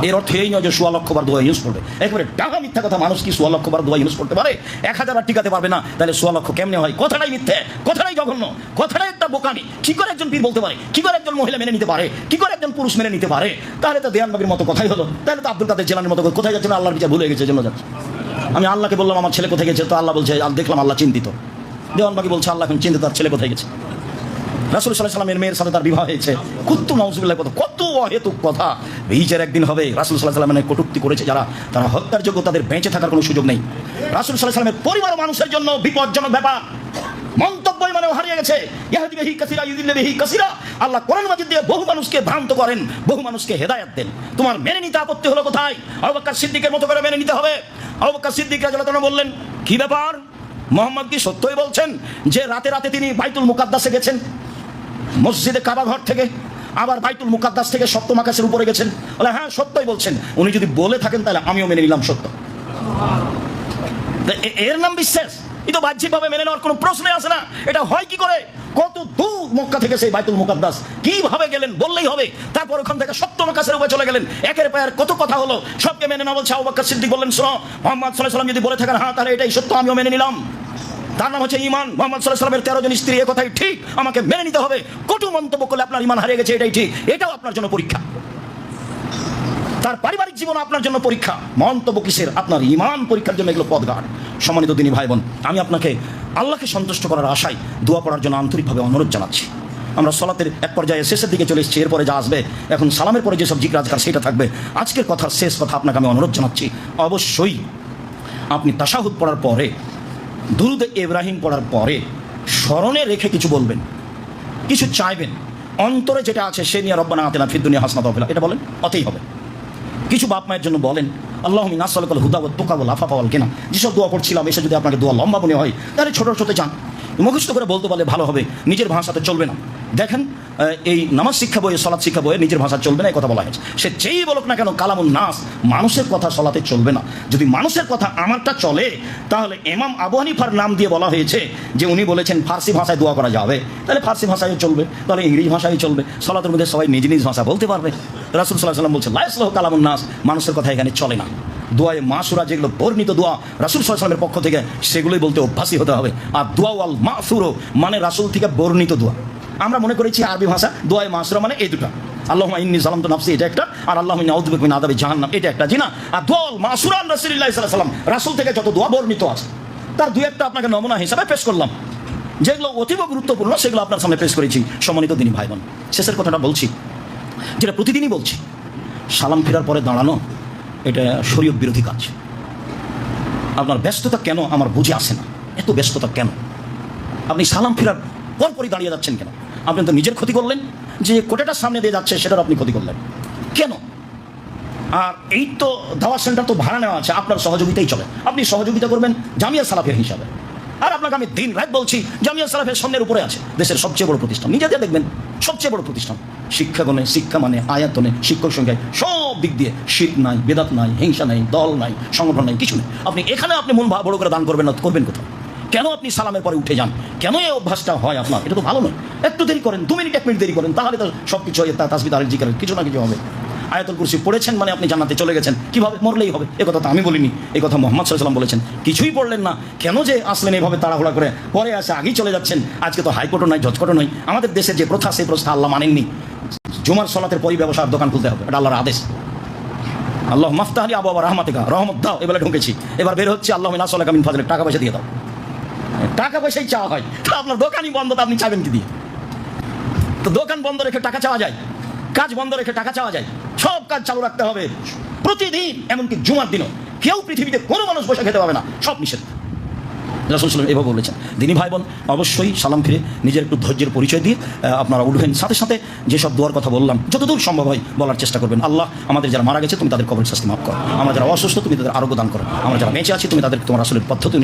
এর অর্থ এই নয় যে 100 লক্ষ বার দোয়া ইউনূস পড়বে। একেবারে ডাহা মিথ্যা কথা। মানুষ কি 100 লক্ষ বার দোয়া ইউনূস পড়তে পারে? 1000 বার টিকাতে পারবে না, তাহলে 100 লক্ষ কেমনে হয়? কথাটাই মিথ্যে, কথাটাই জঘন্য, কথাটাই একটা বোকামি। কি করে একজন পীর বলতে পারে? কি করে একজন মহিলা মেনে নিতে পারে? কি করে একজন পুরুষ মেনে নিতে পারে? তাহলে তো দেয়ান নবীর মতো কথাই হলো। তাহলে তো আব্দুল কাদের জিলানীর মতো কোথায় যাচ্ছে না, আল্লাহর বিচার ভুলে গেছে জন্য যাচ্ছে। আমি আল্লাহকে বললাম আমার ছেলে কোথায় গেছে, তো আল্লাহ বলছে দেখলাম আল্লাহ চিন্তিত। দেওয়ানবাগি বলছে আল্লাহ এখন চিন্তিত, তার ছেলে কোথায় গেছে। রাসূল সাল্লাল্লাহু আলাইহি ওয়াসাল্লামের মেয়ের সাথে তার বিবাহ হয়েছে। কত নাউজুবিল্লাহ, কত অহেতুক কথা। বিচার একদিন হবে। রাসূল সাল্লাল্লাহু আলাইহি ওয়াসাল্লামের কটূক্তি করেছে যারা, তারা হত্যার যোগ্য, তাদের বেঁচে থাকার কোনো সুযোগ নেই। রাসূল সাল্লাল্লাহু আলাইহি ওয়াসাল্লামের পরিবার মানুষের জন্য বিপজ্জনক ব্যাপার। মন্তব্যই মানে হারিয়ে গেছে। ইয়াহদি বিহি কাসীরা ইউদিল্লু বিহি কাসীরা। আল্লাহ কোরআন মাজিদ দিয়ে বহু মানুষকে ভ্রান্ত করেন, বহু মানুষকে হেদায়েত দেন। তোমার মেনে নিতে আপত্তি হলো কোথায়? আবু বকর সিদ্দিকের মতো করে মেনে নিতে হবে। আবু বকর সিদ্দিক রাদিয়াল্লাহু তাআলা বললেন, কি ব্যাপার মুহাম্মদ কি সত্যই বলছেন যে রাতে রাতে তিনি বাইতুল মুকাদ্দাসে গেছেন, মসজিদে কাবা ঘর থেকে আবার বাইতুল মুকাদ্দাস থেকে সপ্তম আকাশের উপরে গেছেন? বলে হ্যাঁ সত্যই বলছেন। উনি যদি বলে থাকেন তাহলে আমিও মেনে নিলাম সত্য। এর নাম বিশ্বাস? এই তো বাহ্যিকভাবে মেনে নেওয়ার কোনো প্রশ্নই আসে না। এটা হয় কি করে? কত দূর মক্কা থেকে সেই বাইতুল মুকাদ্দাস কিভাবে গেলেন বললেই হবে। তারপর ওখান থেকে সপ্তম আকাশের উপরে চলে গেলেন। একের পর এক কত কথা হলো, সবকে মেনে নেওয়া বলছে। আবু বকর সিদ্দিক বললেন শোনো, মুহাম্মদ সাল্লাল্লাহু আলাইহি ওয়াসাল্লাম যদি বলে থাকেন হ্যাঁ তাহলে এটাই সত্য, আমিও মেনে নিলাম। তার নাম হচ্ছে ঈমান। মুহাম্মদ সাল্লাল্লাহু আলাইহি ওয়াসাল্লামের 13 জন স্ত্রী, এ কথাই ঠিক, আমাকে মেনে নিতে হবে। কটু মন্তব্য করলে আপনার ঈমান হারিয়ে গেছে, এটাই ঠিক। এটাও আপনার জন্য পরীক্ষা। তার পারিবারিক জীবন আপনার জন্য পরীক্ষা। মন্তব্য কিসের? আপনার ঈমান পরীক্ষার জন্য এগুলো পথঘাট। সম্মানিত দিনী ভাই বোন, আমি আপনাকে আল্লাহকে সন্তুষ্ট করার আশায় দোয়া পড়ার জন্য আন্তরিকভাবে অনুরোধ জানাচ্ছি। আমরা সালাতের এক পর্যায়ে শেষের দিকে চলে এসেছি। এরপরে যা আসবে, এখন সালামের পরে যেসব জিকির আজকার সেটা থাকবে। আজকের কথার শেষ কথা আপনাকে আমি অনুরোধ জানাচ্ছি, অবশ্যই আপনি তাশাহুদ পড়ার পরে, দুরূদ ইব্রাহিম পড়ার পরে স্মরণে রেখে কিছু বলবেন, কিছু চাইবেন। অন্তরে যেটা আছে সে নিয়ে রব্বানা আতিনা ফিদ দুনিয়া হাসানাতাও ওয়া ফিল এটা বলেন, অতই হবে। কিছু বাপ মায়ের জন্য বলেন, আল্লাহুম্মা ইন্নী আসআলুকাল হুদা ওয়াত তুকা ওয়াল আফাফা ওয়াল গিনা। যেসব দোয়া পড়ছিলাম এসে যদি আপনাকে দোয়া লম্বা মনে হয় তাহলে ছোট ছোট যান। মুখস্থ করে বলতে পারলে ভালো হবে, নিজের ভাষাতে চলবে না। দেখেন এই নামাজ শিক্ষা বইয়ে, সলাৎ শিক্ষা বইয়ে নিজের ভাষা চলবে না, এই কথা বলা হয়েছে। সে যেই বলুক না কেন কালামুন নাস, মানুষের কথা সলাতে চলবে না। যদি মানুষের কথা আমারটা চলে, তাহলে ইমাম আবু হানিফার নাম দিয়ে বলা হয়েছে যে উনি বলেছেন ফার্সি ভাষায় দোয়া করা যাবে, তাহলে ফার্সি ভাষায় চলবে, তাহলে ইংরেজি ভাষায় চলবে। সলাতের মধ্যে সবাই নিজ নিজ ভাষা বলতে পারবে। রাসূল সাল্লাল্লাহু আলাইহি ওয়াসাল্লাম বলছেন লা ইয়াসলাহু কালামুন নাস, মানুষের কথা এখানে চলে না। দোয়ায়ে মাসুরা যেগুলো বর্ণিত দোয়া রাসূল সাল্লাল্লাহু আলাইহি ওয়াসাল্লামের পক্ষ থেকে, সেগুলোই বলতে অভ্যাসী হতে হবে। আর দোয়া ওয়াল মাসুরো মানে রাসূল থেকে বর্ণিত দোয়া। আমরা মনে করেছি আরবি ভাষা দোয়ায়ে মাসুরা মানে এই দুটো, আল্লাহুম্মা ইন্নী যালামতু নাফসি এটা একটা, আর আল্লাহুম্মা ইন্নী আউযু বিকা মিন আযাবি জাহান্নাম এটা একটা। জি না, আর দোয়া ওয়াল মাসুরা রাসূলুল্লাহ সাল্লাল্লাহু আলাইহি ওয়াসাল্লাম, রাসূল থেকে যত দোয়া বর্ণিত আছে তার দুই একটা আপনাকে নমুনা হিসাবে পেশ করলাম, যেগুলো অতীব গুরুত্বপূর্ণ, সেগুলো আপনার সামনে পেশ করেছি। সম্মানিত দিনী ভাই বোন, শেষের কথাটা বলছি, যেটা প্রতিদিনই বলছি, সালাম ফেরার পরে দাঁড়ানো এটা শরীয়ত বিরোধী কাজ। আপনার ব্যস্ততা কেন আমার বুঝে আসে না, এত ব্যস্ততা কেন? আপনি সালাম ফেরার পরপরই দাঁড়িয়ে যাচ্ছেন কেন? আপনি তো নিজের ক্ষতি করলেন, যে কোটাটার সামনে দিয়ে যাচ্ছে সেটার আপনি ক্ষতি করলেন কেন? আর এই তো দাওয়াত সেন্টার তো ভাড়া নেওয়া আছে, আপনার সহযোগিতাই চলে, আপনি সহযোগিতা করবেন জামিয়া সালাফের হিসাবে। আর আপনাকে আমি দিন রাত বলছি, জামিয়া সালাফের সামনের উপরে আছে, দেশের সবচেয়ে বড় প্রতিষ্ঠান, নিজেদের দেখবেন সবচেয়ে বড় প্রতিষ্ঠান, শিক্ষাগণে, শিক্ষা মানে আয়াতনে, শিক্ষক সংখ্যায়, সব দিক দিয়ে শিরক নাই, বেদাত নাই, হিংসা নাই, দল নাই, সংগঠন নাই, কিছু নেই। আপনি এখানে আপনি মন বড় করে দান করবেন না, করবেন কোথাও? কেন আপনি সালামের পরে উঠে যান? কেন এই অভ্যাসটা হয় আপনার? এটা তো ভালো নয়। একটু দেরি করেন, 2 মিনিট 1 মিনিট দেরি করেন, তাহলে তো সব কিছু হয়, তাসবিহ তাহলিল জিকির কিছু না কিছু হবে। আয়াতুল কুরসি পড়েছেন মানে আপনি জান্নাতে চলে গেছেন, কিভাবে? মরলেই হবে। এই কথা তো আমি বলিনি, এই কথা মুহাম্মদ সাল্লাল্লাহু আলাইহি ওয়াসাল্লাম বলেছেন। কিছুই পড়লেন না, কেন যে আসলেন এভাবে তাড়াহুড়া করে, পরে আসে আগেই চলে যাচ্ছেন। আজকে তো হাইকোর্টও নাই, জজকোর্টও নাই, আমাদের দেশের যে প্রথা, সেই প্রথা আল্লাহ মানেননি। জুমার সলাতের পরই ব্যবসার দোকান খুলতে হবে, এটা আল্লাহর আদেশ। আল্লাহ মাফতাহ লি আবওয়াব রাহমাতিকা, রহমত দাও, এবেলা ঢুকেছি, এবার বের হচ্ছে আল্লাহ নাসআলুকা মিন ফাজলিক, টাকা পয়সা দিয়ে দাও। টাকা পয়সাই চাওয়া হয়, তো আপনার দোকানই বন্ধ, তো আপনি চাইবেন কি দিয়ে? তো দোকান বন্ধ রেখে টাকা চাওয়া যায়? কাজ বন্ধ রেখে টাকা চাওয়া যায়? সব কাজ চালু রাখতে হবে প্রতিদিন, এমনকি জুমার দিনও। কেউ পৃথিবীতে কোনো মানুষ বসে খেতে পাবে না, সব নিষেধ। রাসূল সাল্লাল্লাহু আলাইহি ওয়াসাল্লাম এভাবে বলেছেন। দিনী ভাই বোন, অবশ্যই সালাম ফিরে নিজের একটু ধৈর্যের পরিচয় দিয়ে আপনারা উঠবেন। সাথে সাথে যেসব দোয়ার কথা বললাম যতদূর সম্ভব হয় বলার চেষ্টা করবেন। আল্লাহ আমাদের যারা মারা গেছে তুমি তাদের কবর শাস্তি মাফ করো, আমরা যারা অসুস্থ তুমি তাদের আরোগ্য দান করো, আমরা যারা বেঁচে আছি তুমি তাদের তোমার রাসূলের পদ্ধতি